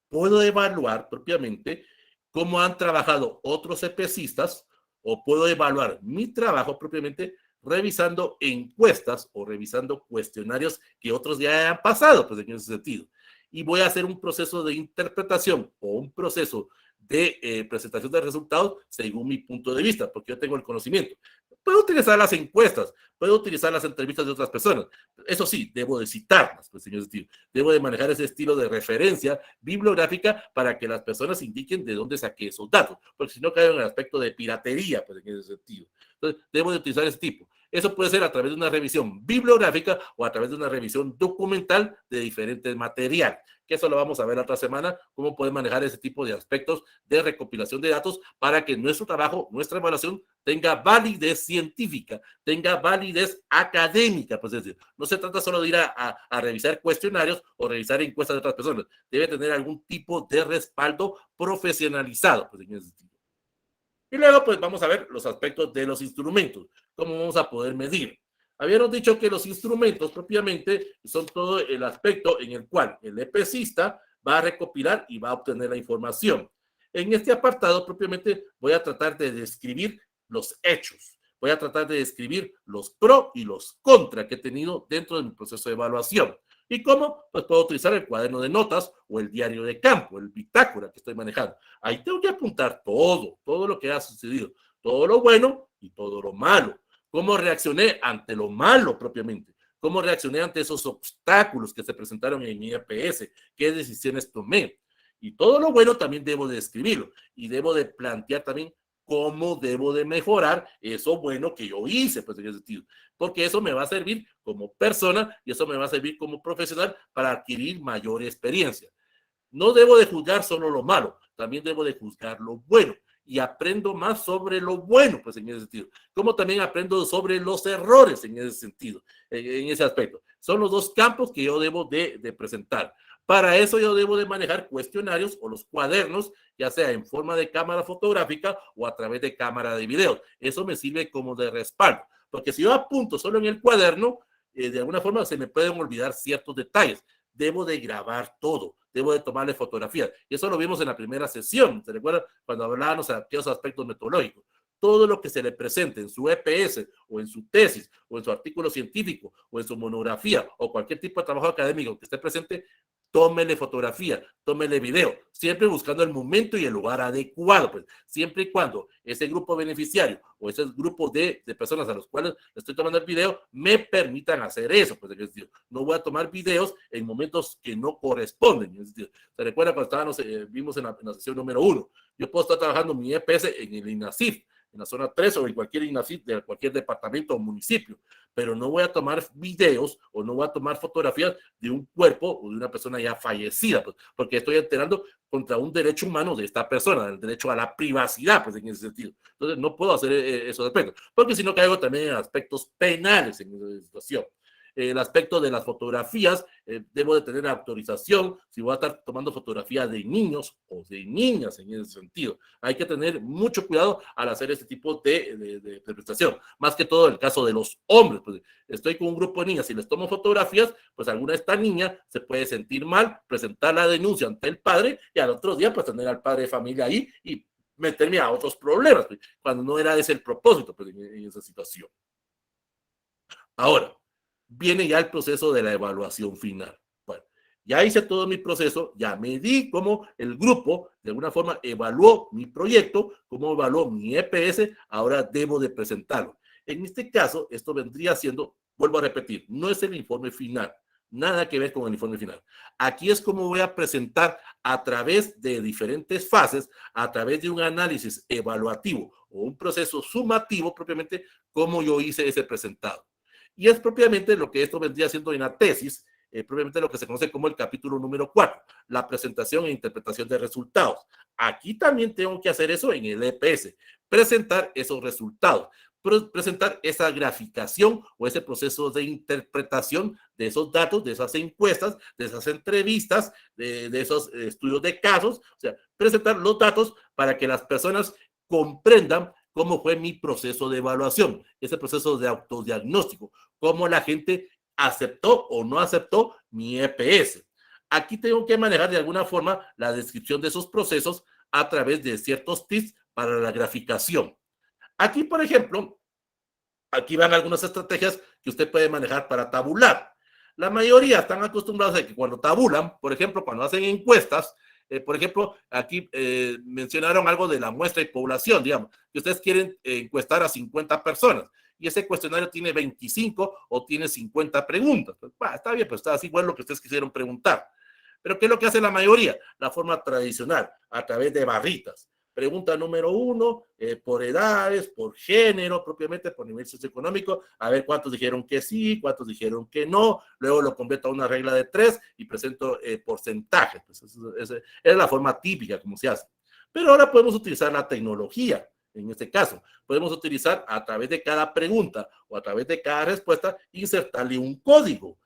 puedo evaluar propiamente cómo han trabajado otros EPCistas o puedo evaluar mi trabajo propiamente revisando encuestas o revisando cuestionarios que otros ya han pasado, pues en ese sentido. Y voy a hacer un proceso de interpretación o un proceso de presentación de resultados según mi punto de vista, porque yo tengo el conocimiento. Puedo utilizar las encuestas, puedo utilizar las entrevistas de otras personas. Eso sí, debo de citarlas, pues, en ese estilo. Debo de manejar ese estilo de referencia bibliográfica para que las personas indiquen de dónde saqué esos datos, porque si no caigo en el aspecto de piratería, pues, en ese sentido. Entonces, debo de utilizar ese tipo. Eso puede ser a través de una revisión bibliográfica o a través de una revisión documental de diferentes materiales, que eso lo vamos a ver la otra semana, cómo poder manejar ese tipo de aspectos de recopilación de datos para que nuestro trabajo, nuestra evaluación tenga validez científica, tenga validez académica, pues es decir, no se trata solo de ir a revisar cuestionarios o revisar encuestas de otras personas, debe tener algún tipo de respaldo profesionalizado, pues en ese sentido. Y luego, pues vamos a ver los aspectos de los instrumentos, cómo vamos a poder medir. Habíamos dicho que los instrumentos propiamente son todo el aspecto en el cual el EPCista va a recopilar y va a obtener la información. En este apartado propiamente voy a tratar de describir los hechos. Voy a tratar de describir los pro y los contra que he tenido dentro de mi proceso de evaluación. ¿Y cómo? Pues puedo utilizar el cuaderno de notas o el diario de campo, el bitácora que estoy manejando. Ahí tengo que apuntar todo lo que ha sucedido, todo lo bueno y todo lo malo. ¿Cómo reaccioné ante lo malo propiamente? ¿Cómo reaccioné ante esos obstáculos que se presentaron en mi EPS? ¿Qué decisiones tomé? Y todo lo bueno también debo de escribirlo y debo de plantear también cómo debo de mejorar eso bueno que yo hice, pues en ese sentido, porque eso me va a servir como persona y eso me va a servir como profesional para adquirir mayor experiencia. No debo de juzgar solo lo malo, también debo de juzgar lo bueno y aprendo más sobre lo bueno, pues en ese sentido, como también aprendo sobre los errores en ese sentido, en ese aspecto. Son los dos campos que yo debo de presentar. Para eso yo debo de manejar cuestionarios o los cuadernos, ya sea en forma de cámara fotográfica o a través de cámara de video. Eso me sirve como de respaldo, porque si yo apunto solo en el cuaderno, de alguna forma se me pueden olvidar ciertos detalles. Debo de grabar todo, debo de tomarle fotografías. Y eso lo vimos en la primera sesión, ¿se recuerda? Cuando hablábamos de aquellos aspectos metodológicos. Todo lo que se le presente en su EPS o en su tesis o en su artículo científico o en su monografía o cualquier tipo de trabajo académico que esté presente, tómele fotografía, tómele video, siempre buscando el momento y el lugar adecuado, pues, siempre y cuando ese grupo beneficiario o ese grupo de personas a los cuales estoy tomando el video me permitan hacer eso, pues, no voy a tomar videos en momentos que no corresponden. ¿Se recuerda cuando estábamos, vimos en la sesión número 1? Yo puedo estar trabajando mi EPS en el INASIF, en la zona 3 o en cualquier INASIF de cualquier departamento o municipio, pero no voy a tomar videos o no voy a tomar fotografías de un cuerpo o de una persona ya fallecida, pues, porque estoy alterando contra un derecho humano de esta persona, el derecho a la privacidad, pues en ese sentido. Entonces no puedo hacer esos aspectos, porque si no caigo también en aspectos penales en esa situación. El aspecto de las fotografías, debo de tener autorización si voy a estar tomando fotografías de niños o de niñas en ese sentido. Hay que tener mucho cuidado al hacer este tipo de prestación, más que todo en el caso de los hombres. Pues, estoy con un grupo de niñas y les tomo fotografías, pues alguna de esta niña se puede sentir mal, presentar la denuncia ante el padre y al otro día pues tener al padre de familia ahí y meterme a otros problemas, pues, cuando no era ese el propósito pues, en esa situación. Ahora, viene ya el proceso de la evaluación final. Bueno, ya hice todo mi proceso, ya medí cómo el grupo de alguna forma evaluó mi proyecto, cómo evaluó mi EPS, ahora debo de presentarlo. En este caso, esto vendría siendo, vuelvo a repetir, no es el informe final, nada que ver con el informe final. Aquí es como voy a presentar a través de diferentes fases, a través de un análisis evaluativo o un proceso sumativo propiamente, cómo yo hice ese presentado. Y es propiamente lo que esto vendría siendo en la tesis, propiamente lo que se conoce como el capítulo número 4, la presentación e interpretación de resultados. Aquí también tengo que hacer eso en el EPS, presentar esos resultados, presentar esa graficación o ese proceso de interpretación de esos datos, de esas encuestas, de esas entrevistas, de esos estudios de casos, o sea, presentar los datos para que las personas comprendan cómo fue mi proceso de evaluación, ese proceso de autodiagnóstico, cómo la gente aceptó o no aceptó mi EPS. Aquí tengo que manejar de alguna forma la descripción de esos procesos a través de ciertos tips para la graficación. Aquí, por ejemplo, aquí van algunas estrategias que usted puede manejar para tabular. La mayoría están acostumbrados a que cuando tabulan, por ejemplo, cuando hacen encuestas, por ejemplo, aquí mencionaron algo de la muestra y población, digamos, que ustedes quieren encuestar a 50 personas y ese cuestionario tiene 25 o tiene 50 preguntas. Pues, está bien, pues está así igual lo que ustedes quisieron preguntar. Pero ¿qué es lo que hace la mayoría? La forma tradicional, a través de barritas. Pregunta número 1, por edades, por género, propiamente por nivel socioeconómico, a ver cuántos dijeron que sí, cuántos dijeron que no, luego lo convierto a una regla de 3 y presento porcentajes. Pues esa es la forma típica como se hace. Pero ahora podemos utilizar la tecnología. En este caso, podemos utilizar a través de cada pregunta o a través de cada respuesta, insertarle un código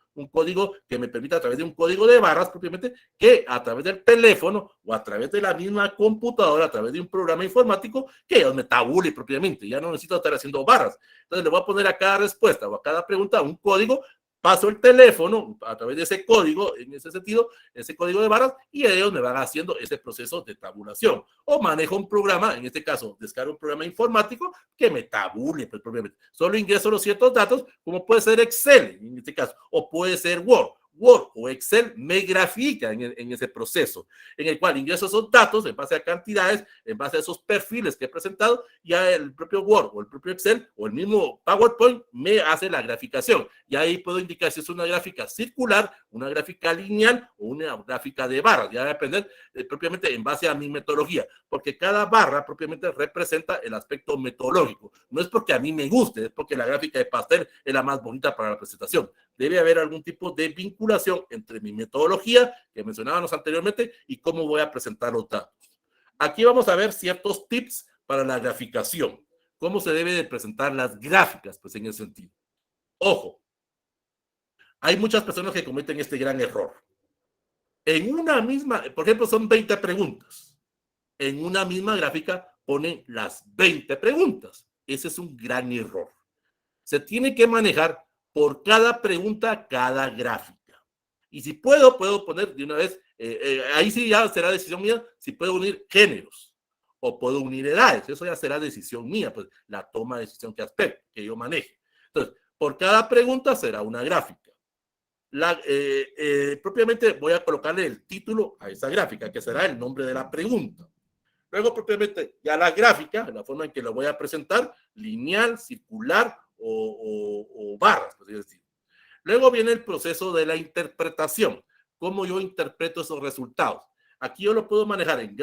que me permita a través de un código de barras propiamente que a través del teléfono o a través de la misma computadora, a través de un programa informático, que yo me tabule propiamente, ya no necesito estar haciendo barras. Entonces le voy a poner a cada respuesta o a cada pregunta un código paso el teléfono a través de ese código, en ese sentido, ese código de barras, y ellos me van haciendo ese proceso de tabulación. O manejo un programa, en este caso, descargo un programa informático que me tabule, pues, propiamente. Solo ingreso los ciertos datos, como puede ser Excel, en este caso, o puede ser Word. Word o Excel me grafica en ese proceso, en el cual ingreso esos datos en base a cantidades, en base a esos perfiles que he presentado, ya el propio Word o el propio Excel o el mismo PowerPoint me hace la graficación. Y ahí puedo indicar si es una gráfica circular, una gráfica lineal o una gráfica de barras. Ya va a depender propiamente en base a mi metodología, porque cada barra propiamente representa el aspecto metodológico. No es porque a mí me guste, es porque la gráfica de pastel es la más bonita para la presentación. Debe haber algún tipo de vinculación entre mi metodología que mencionábamos anteriormente y cómo voy a presentar los datos. Aquí vamos a ver ciertos tips para la graficación. ¿Cómo se debe de presentar las gráficas? Pues en ese sentido. Ojo, hay muchas personas que cometen este gran error. En una misma, por ejemplo, son 20 preguntas. En una misma gráfica ponen las 20 preguntas. Ese es un gran error. Se tiene que manejar por cada pregunta, cada gráfica. Y si puedo poner de una vez, ahí sí ya será decisión mía, si puedo unir géneros o puedo unir edades. Eso ya será decisión mía, pues la toma de decisión que yo maneje. Entonces, por cada pregunta será una gráfica. Propiamente voy a colocarle el título a esa gráfica, que será el nombre de la pregunta. Luego, propiamente, ya la gráfica, la forma en que lo voy a presentar, lineal, circular o barras, por así decirlo. Luego viene el proceso de la interpretación. ¿Cómo yo interpreto esos resultados? Aquí yo lo puedo manejar en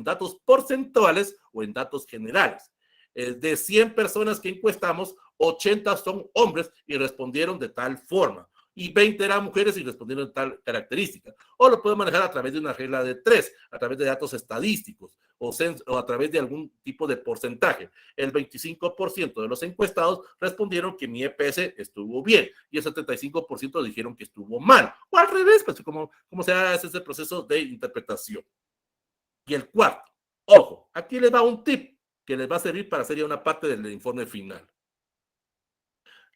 datos porcentuales o en datos generales. De 100 personas que encuestamos, 80 son hombres y respondieron de tal forma. Y 20 eran mujeres y respondieron de tal característica. O lo puedo manejar a través de una regla de 3, a través de datos estadísticos o a través de algún tipo de porcentaje. El 25% de los encuestados respondieron que mi EPS estuvo bien y el 75% dijeron que estuvo mal. O al revés, pues como se hace ese proceso de interpretación. Y el cuarto, ojo, aquí les va un tip que les va a servir para hacer ya una parte del informe final.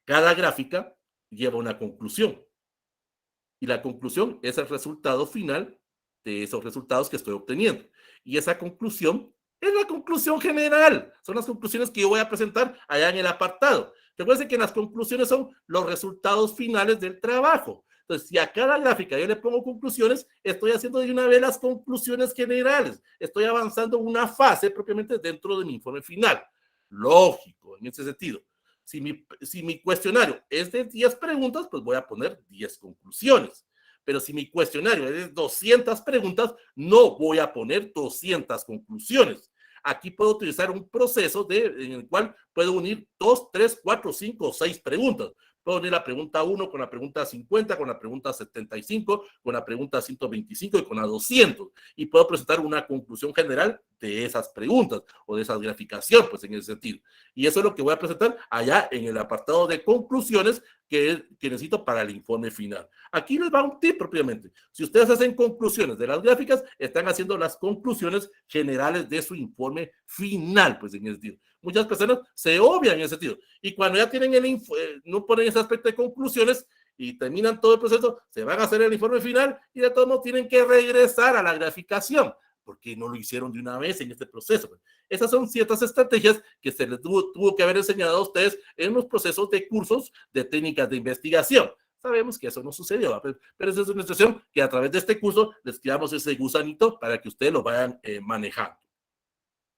Cada gráfica lleva una conclusión. Y la conclusión es el resultado final de esos resultados que estoy obteniendo. Y esa conclusión es la conclusión general. Son las conclusiones que yo voy a presentar allá en el apartado. Recuerden que las conclusiones son los resultados finales del trabajo. Entonces, si a cada gráfica yo le pongo conclusiones, estoy haciendo de una vez las conclusiones generales. Estoy avanzando una fase propiamente dentro de mi informe final. Lógico, en ese sentido. Si mi cuestionario es de 10 preguntas, pues voy a poner 10 conclusiones. Pero si mi cuestionario es de 200 preguntas, no voy a poner 200 conclusiones. Aquí puedo utilizar un proceso en el cual puedo unir 2, 3, 4, 5 o 6 preguntas. Puedo unir la pregunta 1 con la pregunta 50, con la pregunta 75, con la pregunta 125 y con la 200. Y puedo presentar una conclusión general de esas preguntas o de esa graficación, pues en ese sentido. Y eso es lo que voy a presentar allá en el apartado de conclusiones que necesito para el informe final. Aquí les va un tip propiamente. Si ustedes hacen conclusiones de las gráficas, están haciendo las conclusiones generales de su informe final, pues en ese sentido. Muchas personas se obvian en ese sentido. Y cuando ya tienen no ponen ese aspecto de conclusiones y terminan todo el proceso, se van a hacer el informe final y de todos modos tienen que regresar a la graficación porque no lo hicieron de una vez en este proceso. Esas son ciertas estrategias que se les tuvo que haber enseñado a ustedes en los procesos de cursos de técnicas de investigación. Sabemos que eso no sucedió, pero esa es una situación que a través de este curso les creamos ese gusanito para que ustedes lo vayan manejando.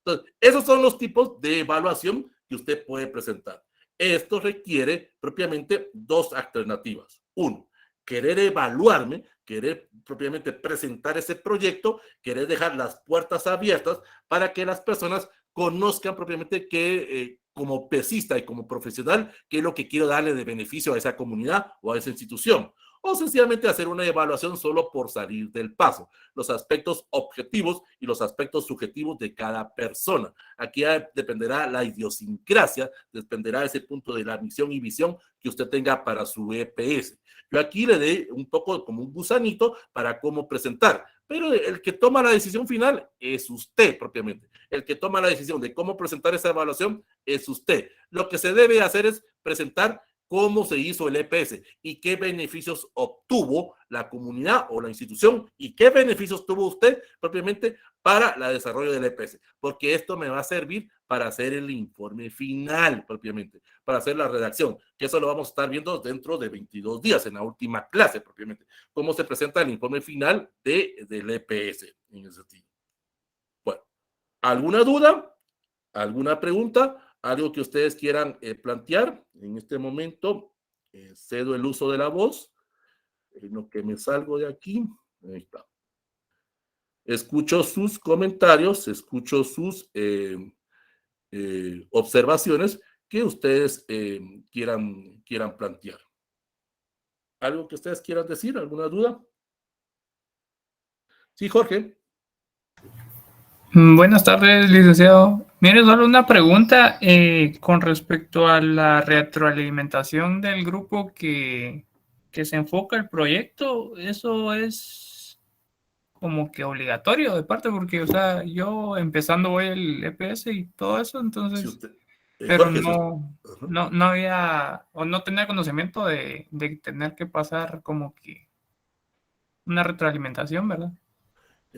Entonces, esos son los tipos de evaluación que usted puede presentar. Esto requiere propiamente dos alternativas. Uno, querer evaluarme, querer propiamente presentar ese proyecto, querer dejar las puertas abiertas para que las personas conozcan propiamente que como pesista y como profesional, qué es lo que quiero darle de beneficio a esa comunidad o a esa institución. O sencillamente hacer una evaluación solo por salir del paso. Los aspectos objetivos y los aspectos subjetivos de cada persona. Aquí dependerá la idiosincrasia, dependerá ese punto de la misión y visión que usted tenga para su EPS. Yo aquí le doy un poco como un gusanito para cómo presentar, pero el que toma la decisión final es usted propiamente. El que toma la decisión de cómo presentar esa evaluación es usted. Lo que se debe hacer es presentar cómo se hizo el EPS y qué beneficios obtuvo la comunidad o la institución y qué beneficios tuvo usted propiamente para el desarrollo del EPS, porque esto me va a servir para hacer el informe final propiamente, para hacer la redacción, que eso lo vamos a estar viendo dentro de 22 días en la última clase propiamente, cómo se presenta el informe final del EPS en ese sentido. Bueno, ¿alguna duda? ¿Alguna pregunta? ¿Algo que ustedes quieran plantear? En este momento cedo el uso de la voz, en lo que me salgo de aquí. Ahí está. Escucho sus comentarios, escucho sus observaciones que ustedes quieran plantear. ¿Algo que ustedes quieran decir? ¿Alguna duda? Sí, Jorge. Buenas tardes, licenciado. Mire, solo una pregunta con respecto a la retroalimentación del grupo que se enfoca el proyecto. ¿Eso es como que obligatorio de parte? Porque, o sea, yo empezando voy el EPS y todo eso, Si entonces, usted, pero Jorge, no había, o no tenía conocimiento de tener que pasar como que una retroalimentación, ¿verdad?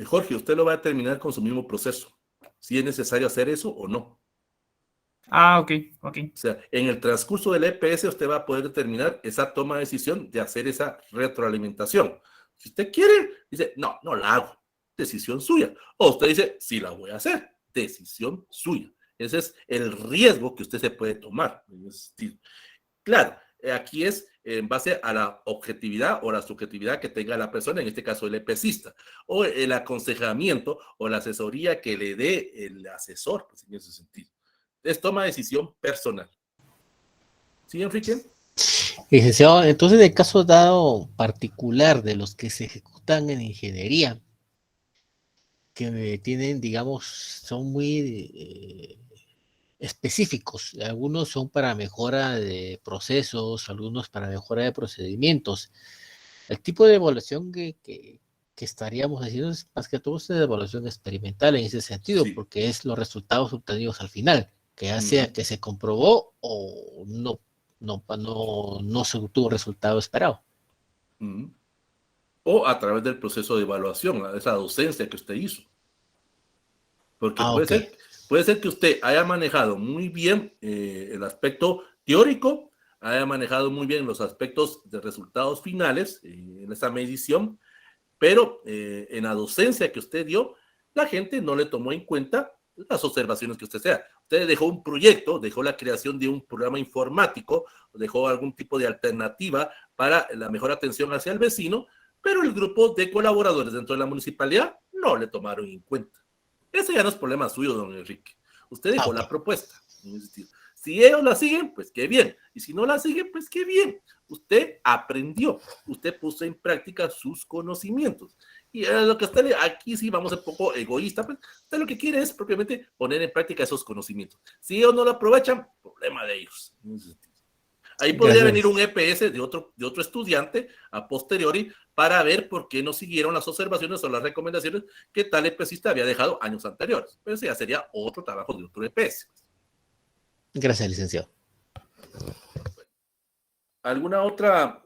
Jorge, usted lo va a terminar con su mismo proceso, si es necesario hacer eso o no. Ah, ok, ok. O sea, en el transcurso del EPS usted va a poder determinar esa toma de decisión de hacer esa retroalimentación. Si usted quiere, dice, no, no la hago. Decisión suya. O usted dice, sí la voy a hacer. Decisión suya. Ese es el riesgo que usted se puede tomar. Claro, aquí es en base a la objetividad o la subjetividad que tenga la persona, en este caso el EPCista, o el aconsejamiento o la asesoría que le dé el asesor, pues, en ese sentido. Es toma de decisión personal. ¿Sí, Enrique? Licenciado, entonces en el caso dado particular de los que se ejecutan en ingeniería, que tienen, digamos, son muy específicos, algunos son para mejora de procesos, algunos para mejora de procedimientos. El tipo de evaluación que estaríamos haciendo es más que todo una evaluación experimental en ese sentido, Sí. porque es los resultados obtenidos al final, que ya sea que se comprobó o no se obtuvo el resultado esperado. O a través del proceso de evaluación, esa docencia que usted hizo. Porque Okay. puede ser que usted haya manejado muy bien el aspecto teórico, haya manejado muy bien los aspectos de resultados finales en esa medición, pero en la docencia que usted dio, la gente no le tomó en cuenta las observaciones que usted sea. Usted dejó un proyecto, dejó la creación de un programa informático, dejó algún tipo de alternativa para la mejor atención hacia el vecino, pero el grupo de colaboradores dentro de la municipalidad no le tomaron en cuenta. Ese ya no es problema suyo, don Enrique. Usted dejó la propuesta. Si ellos la siguen, pues qué bien. Y si no la siguen, pues qué bien. Usted aprendió, usted puso en práctica sus conocimientos. Y lo que usted aquí sí vamos a ser un poco egoísta, pues usted lo que quiere es propiamente poner en práctica esos conocimientos. Si ellos no lo aprovechan, problema de ellos. Ahí podría venir un EPS de otro estudiante a posteriori para ver por qué no siguieron las observaciones o las recomendaciones que tal EPSista había dejado años anteriores. Pero ese ya sería otro trabajo de otro EPS. Gracias, licenciado. ¿Alguna otra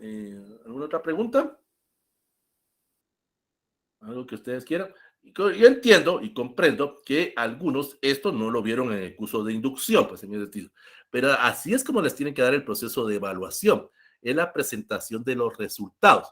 pregunta? ¿Algo que ustedes quieran? Yo entiendo y comprendo que algunos esto no lo vieron en el curso de inducción, pues en ese sentido. Pero así es como les tienen que dar el proceso de evaluación. Es la presentación de los resultados.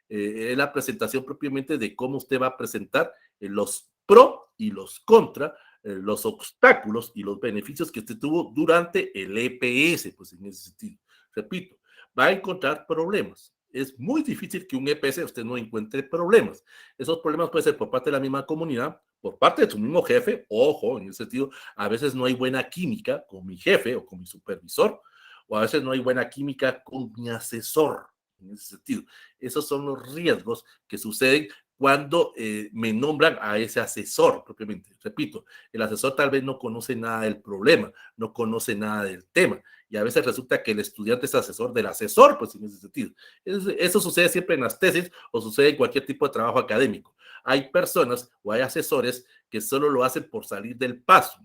Es la presentación propiamente de cómo usted va a presentar los pro y los contra, los obstáculos y los beneficios que usted tuvo durante el EPS, pues en ese sentido. Repito, va a encontrar problemas. Es muy difícil que un EPS usted no encuentre problemas. Esos problemas pueden ser por parte de la misma comunidad, por parte de su mismo jefe. Ojo, en ese sentido, a veces no hay buena química con mi jefe o con mi supervisor, o a veces no hay buena química con mi asesor. En ese sentido, esos son los riesgos que suceden cuando me nombran a ese asesor propiamente. Repito, el asesor tal vez no conoce nada del problema, no conoce nada del tema, y a veces resulta que el estudiante es asesor del asesor, pues en ese sentido. Eso sucede siempre en las tesis o sucede en cualquier tipo de trabajo académico. Hay personas o hay asesores que solo lo hacen por salir del paso.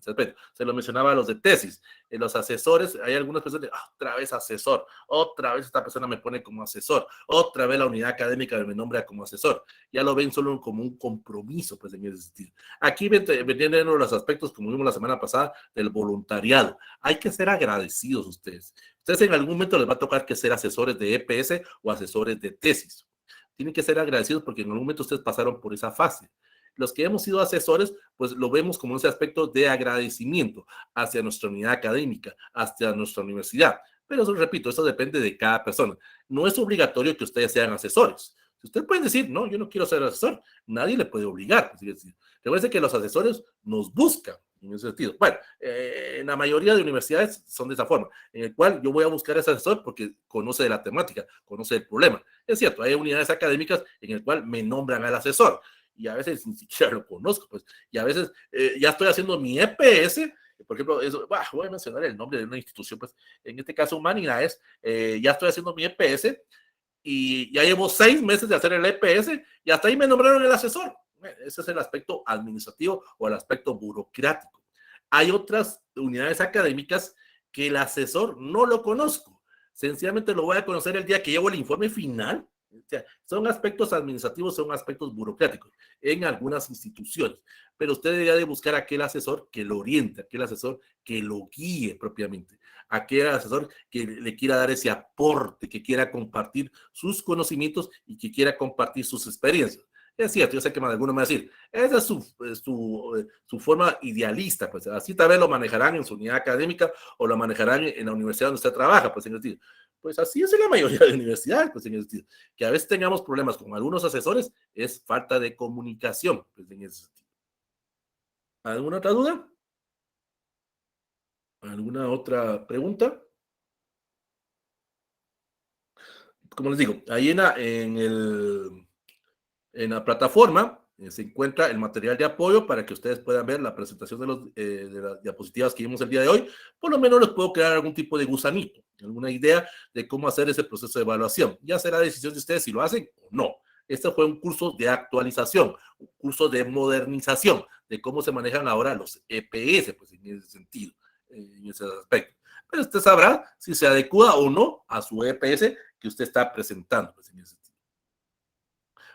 ese aspecto. Se lo mencionaba a los de tesis. En los asesores, hay algunas personas que, otra vez asesor, otra vez esta persona me pone como asesor, otra vez la unidad académica me nombra como asesor. Ya lo ven solo como un compromiso, pues, en ese sentido. Aquí vienen los aspectos, como vimos la semana pasada, del voluntariado. Hay que ser agradecidos ustedes. Ustedes en algún momento les va a tocar que ser asesores de EPS o asesores de tesis. Tienen que ser agradecidos porque en algún momento ustedes pasaron por esa fase. Los que hemos sido asesores, pues lo vemos como ese aspecto de agradecimiento hacia nuestra unidad académica, hacia nuestra universidad. Pero eso, repito, eso depende de cada persona. No es obligatorio que ustedes sean asesores. Usted puede decir, no, yo no quiero ser asesor. Nadie le puede obligar. Recuerden que los asesores nos buscan en ese sentido. Bueno, en la mayoría de universidades son de esa forma, en el cual yo voy a buscar a ese asesor porque conoce de la temática, conoce el problema. Es cierto, hay unidades académicas en el cual me nombran al asesor y a veces ni siquiera lo conozco, pues, y a veces ya estoy haciendo mi EPS, por ejemplo, voy a mencionar el nombre de una institución, pues, en este caso Humanidades, ya estoy haciendo mi EPS y ya llevo 6 meses de hacer el EPS y hasta ahí me nombraron el asesor. Ese es el aspecto administrativo o el aspecto burocrático. Hay otras unidades académicas que el asesor no lo conozco. Sencillamente lo voy a conocer el día que llevo el informe final. O sea, son aspectos administrativos, son aspectos burocráticos en algunas instituciones. Pero usted debería de buscar aquel asesor que lo oriente, aquel asesor que lo guíe propiamente, aquel asesor que le quiera dar ese aporte, que quiera compartir sus conocimientos y que quiera compartir sus experiencias. Es cierto, yo sé que alguno me va a decir, esa es su forma idealista, pues así tal vez lo manejarán en su unidad académica o lo manejarán en la universidad donde usted trabaja, pues en el sentido. Pues así es en la mayoría de universidades, pues en el sentido. Que a veces tengamos problemas con algunos asesores es falta de comunicación, pues en ese sentido. ¿Alguna otra duda? ¿Alguna otra pregunta? Como les digo, ahí en la plataforma se encuentra el material de apoyo para que ustedes puedan ver la presentación de las diapositivas que vimos el día de hoy. Por lo menos les puedo crear algún tipo de gusanito, alguna idea de cómo hacer ese proceso de evaluación. Ya será decisión de ustedes si lo hacen o no. Este fue un curso de actualización, un curso de modernización, de cómo se manejan ahora los EPS, pues en ese sentido, en ese aspecto. Pero usted sabrá si se adecua o no a su EPS que usted está presentando, pues en ese sentido.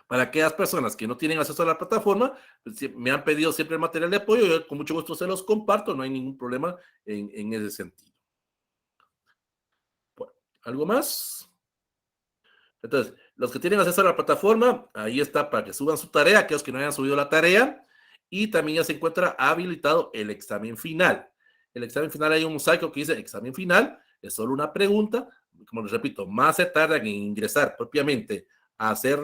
Para aquellas personas que no tienen acceso a la plataforma, pues, me han pedido siempre el material de apoyo, yo con mucho gusto se los comparto, no hay ningún problema en ese sentido. Bueno, ¿algo más? Entonces, los que tienen acceso a la plataforma, ahí está para que suban su tarea, aquellos que no hayan subido la tarea, y también ya se encuentra habilitado el examen final. El examen final, hay un mosaico que dice examen final, es solo una pregunta, como les repito, más se tarda en ingresar propiamente a hacer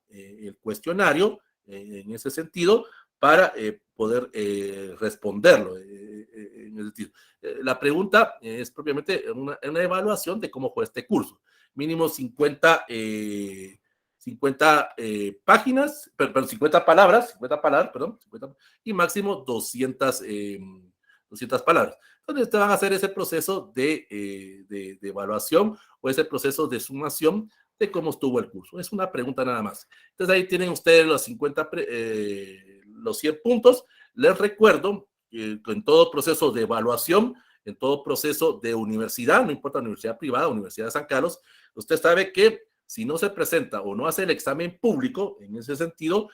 el cuestionario en ese sentido para poder responderlo. En ese sentido. La pregunta es propiamente una evaluación de cómo fue este curso. Mínimo 50 páginas, perdón, 50 palabras, perdón, 50, y máximo 200 palabras. Entonces, te van a hacer ese proceso de evaluación o ese proceso de sumación de cómo estuvo el curso. Es una pregunta nada más. Entonces, ahí tienen ustedes los 100 puntos. Les recuerdo que en todo proceso de evaluación, en todo proceso de universidad, no importa universidad privada, Universidad de San Carlos, usted sabe que si no se presenta o no hace el examen público, en ese sentido,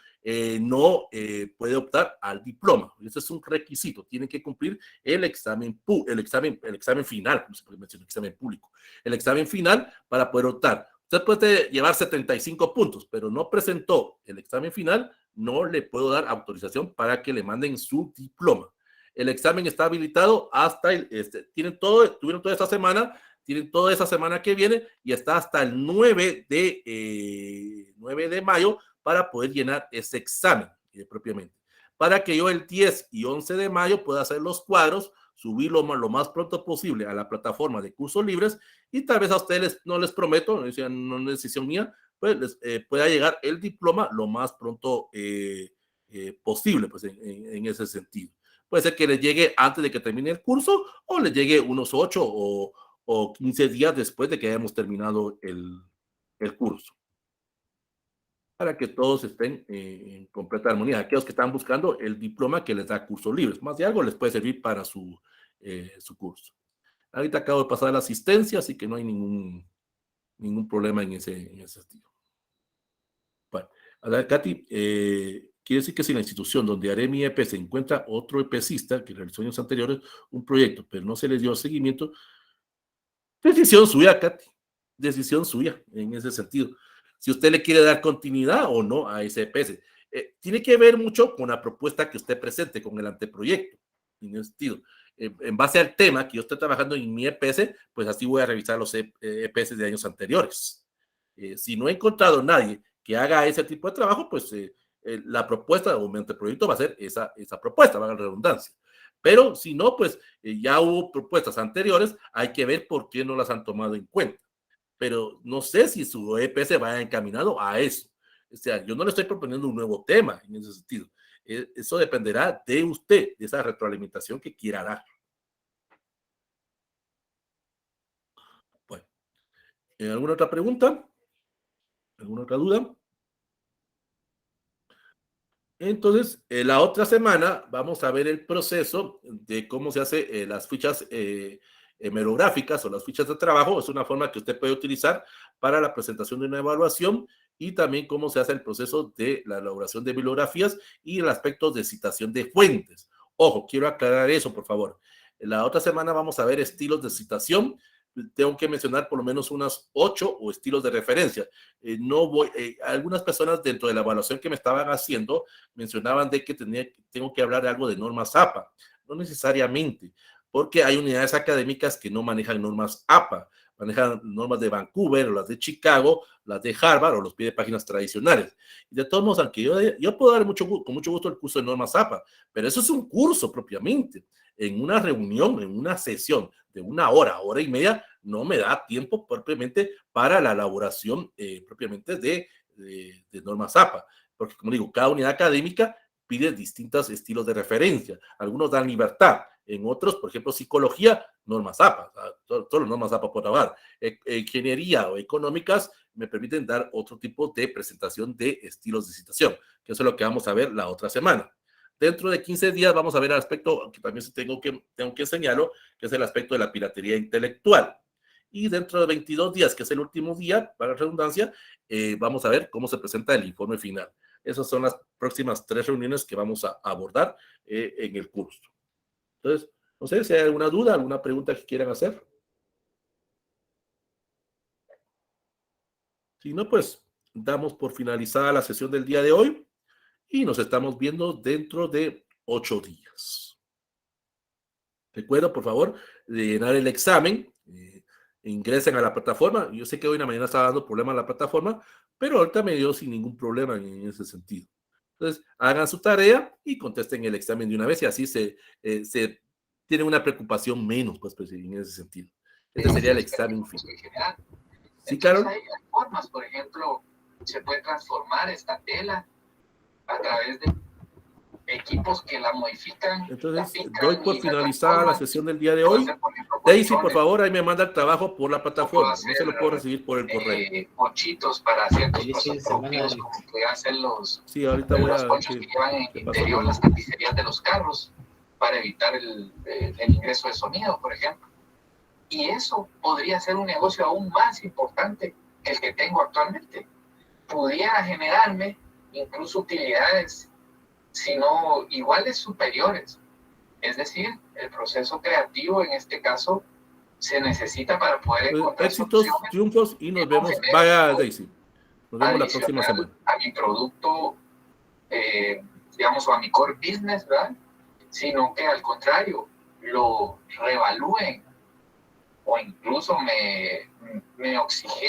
no puede optar al diploma. Ese es un requisito. Tiene que cumplir el examen final, como se puede mencionar, el examen público. El examen final para poder optar. Usted puede llevar 75 puntos, pero no presentó el examen final, no le puedo dar autorización para que le manden su diploma. El examen está habilitado hasta tuvieron toda esta semana, tienen toda esa semana que viene y está hasta el 9 de mayo para poder llenar ese examen propiamente. Para que yo el 10 y 11 de mayo pueda hacer los cuadros, subirlo lo más pronto posible a la plataforma de cursos libres y tal vez a ustedes no les prometo, no es decisión mía, pues les pueda llegar el diploma lo más pronto posible, pues en ese sentido. Puede ser que les llegue antes de que termine el curso o les llegue unos 8 o 15 días después de que hayamos terminado el curso. para que todos estén en completa armonía. Aquellos que están buscando el diploma que les da cursos libres, más de algo les puede servir para su curso. Ahorita acabo de pasar la asistencia, así que no hay ningún problema en ese sentido. Bueno, a ver, Katy, quiere decir que si en la institución donde haré mi EP se encuentra otro EPcista que realizó años anteriores un proyecto, pero no se le dio seguimiento, decisión suya, Katy, decisión suya en ese sentido. Si usted le quiere dar continuidad o no a ese EPS. Tiene que ver mucho con la propuesta que usted presente, con el anteproyecto, en ese sentido. En base al tema que yo estoy trabajando en mi EPS, pues así voy a revisar los EPS de años anteriores. Si no he encontrado nadie que haga ese tipo de trabajo, pues la propuesta o mi anteproyecto va a ser esa propuesta, valga la redundancia. Pero si no, pues ya hubo propuestas anteriores, hay que ver por qué no las han tomado en cuenta. Pero no sé si su EPS vaya encaminado a eso. O sea, yo no le estoy proponiendo un nuevo tema en ese sentido. Eso dependerá de usted, de esa retroalimentación que quiera dar. Bueno, ¿alguna otra pregunta? ¿Alguna otra duda? Entonces, la otra semana vamos a ver el proceso de cómo se hace las fichas hemerográficas o las fichas de trabajo. Es una forma que usted puede utilizar para la presentación de una evaluación y también cómo se hace el proceso de la elaboración de bibliografías y el aspecto de citación de fuentes. Ojo, quiero aclarar eso, por favor. La otra semana vamos a ver estilos de citación. Tengo que mencionar por lo menos unas 8 o estilos de referencia. Algunas personas dentro de la evaluación que me estaban haciendo mencionaban de que tengo que hablar de algo de normas APA. No necesariamente, porque hay unidades académicas que no manejan normas APA, manejan normas de Vancouver o las de Chicago, las de Harvard o los pie de páginas tradicionales. Y de todos modos, aunque yo puedo dar con mucho gusto el curso de normas APA, pero eso es un curso propiamente. En una reunión, en una sesión de 1 hora, hora y media, no me da tiempo propiamente para la elaboración propiamente de normas APA, porque como digo, cada unidad académica pide distintos estilos de referencia. Algunos dan libertad, en otros, por ejemplo, psicología, normas APA, todas las normas APA por hablar. Ingeniería o económicas me permiten dar otro tipo de presentación de estilos de citación, que eso es lo que vamos a ver la otra semana. Dentro de 15 días vamos a ver el aspecto que también tengo que enseñarlo, que es el aspecto de la piratería intelectual. Y dentro de 22 días, que es el último día, para la redundancia, vamos a ver cómo se presenta el informe final. Esas son las próximas 3 reuniones que vamos a abordar en el curso. Entonces, no sé si hay alguna duda, alguna pregunta que quieran hacer. Si no, pues damos por finalizada la sesión del día de hoy y nos estamos viendo dentro de 8 días. Recuerda, por favor, de llenar el examen. Ingresen a la plataforma. Yo sé que hoy en la mañana estaba dando problemas la plataforma, pero ahorita me dio sin ningún problema en ese sentido. Entonces, hagan su tarea y contesten el examen de una vez y así se tiene una preocupación menos, pues en ese sentido. Este sería el examen final. ¿Sí, Carol? Hay formas, por ejemplo, se puede transformar esta tela a través de equipos que la modifican. Entonces, doy por finalizada la sesión del día de hoy. Daisy, por favor, ahí me manda el trabajo por la plataforma. No se lo puedo recibir por el correo. Pochitos para ciertos propios, como que hacen los, sí, ahorita voy los pochos que llevan en el interior las tapicerías de los carros para evitar el ingreso de sonido, por ejemplo. Y eso podría ser un negocio aún más importante que el que tengo actualmente. Pudiera generarme incluso utilidades, sino iguales, superiores. Es decir, el proceso creativo en este caso se necesita para poder encontrar éxitos, triunfos y nos vemos. Vaya, Daisy. Nos vemos la próxima semana. A mi producto, digamos, o a mi core business, ¿verdad? Sino que al contrario, lo reevalúen o incluso me oxigenen.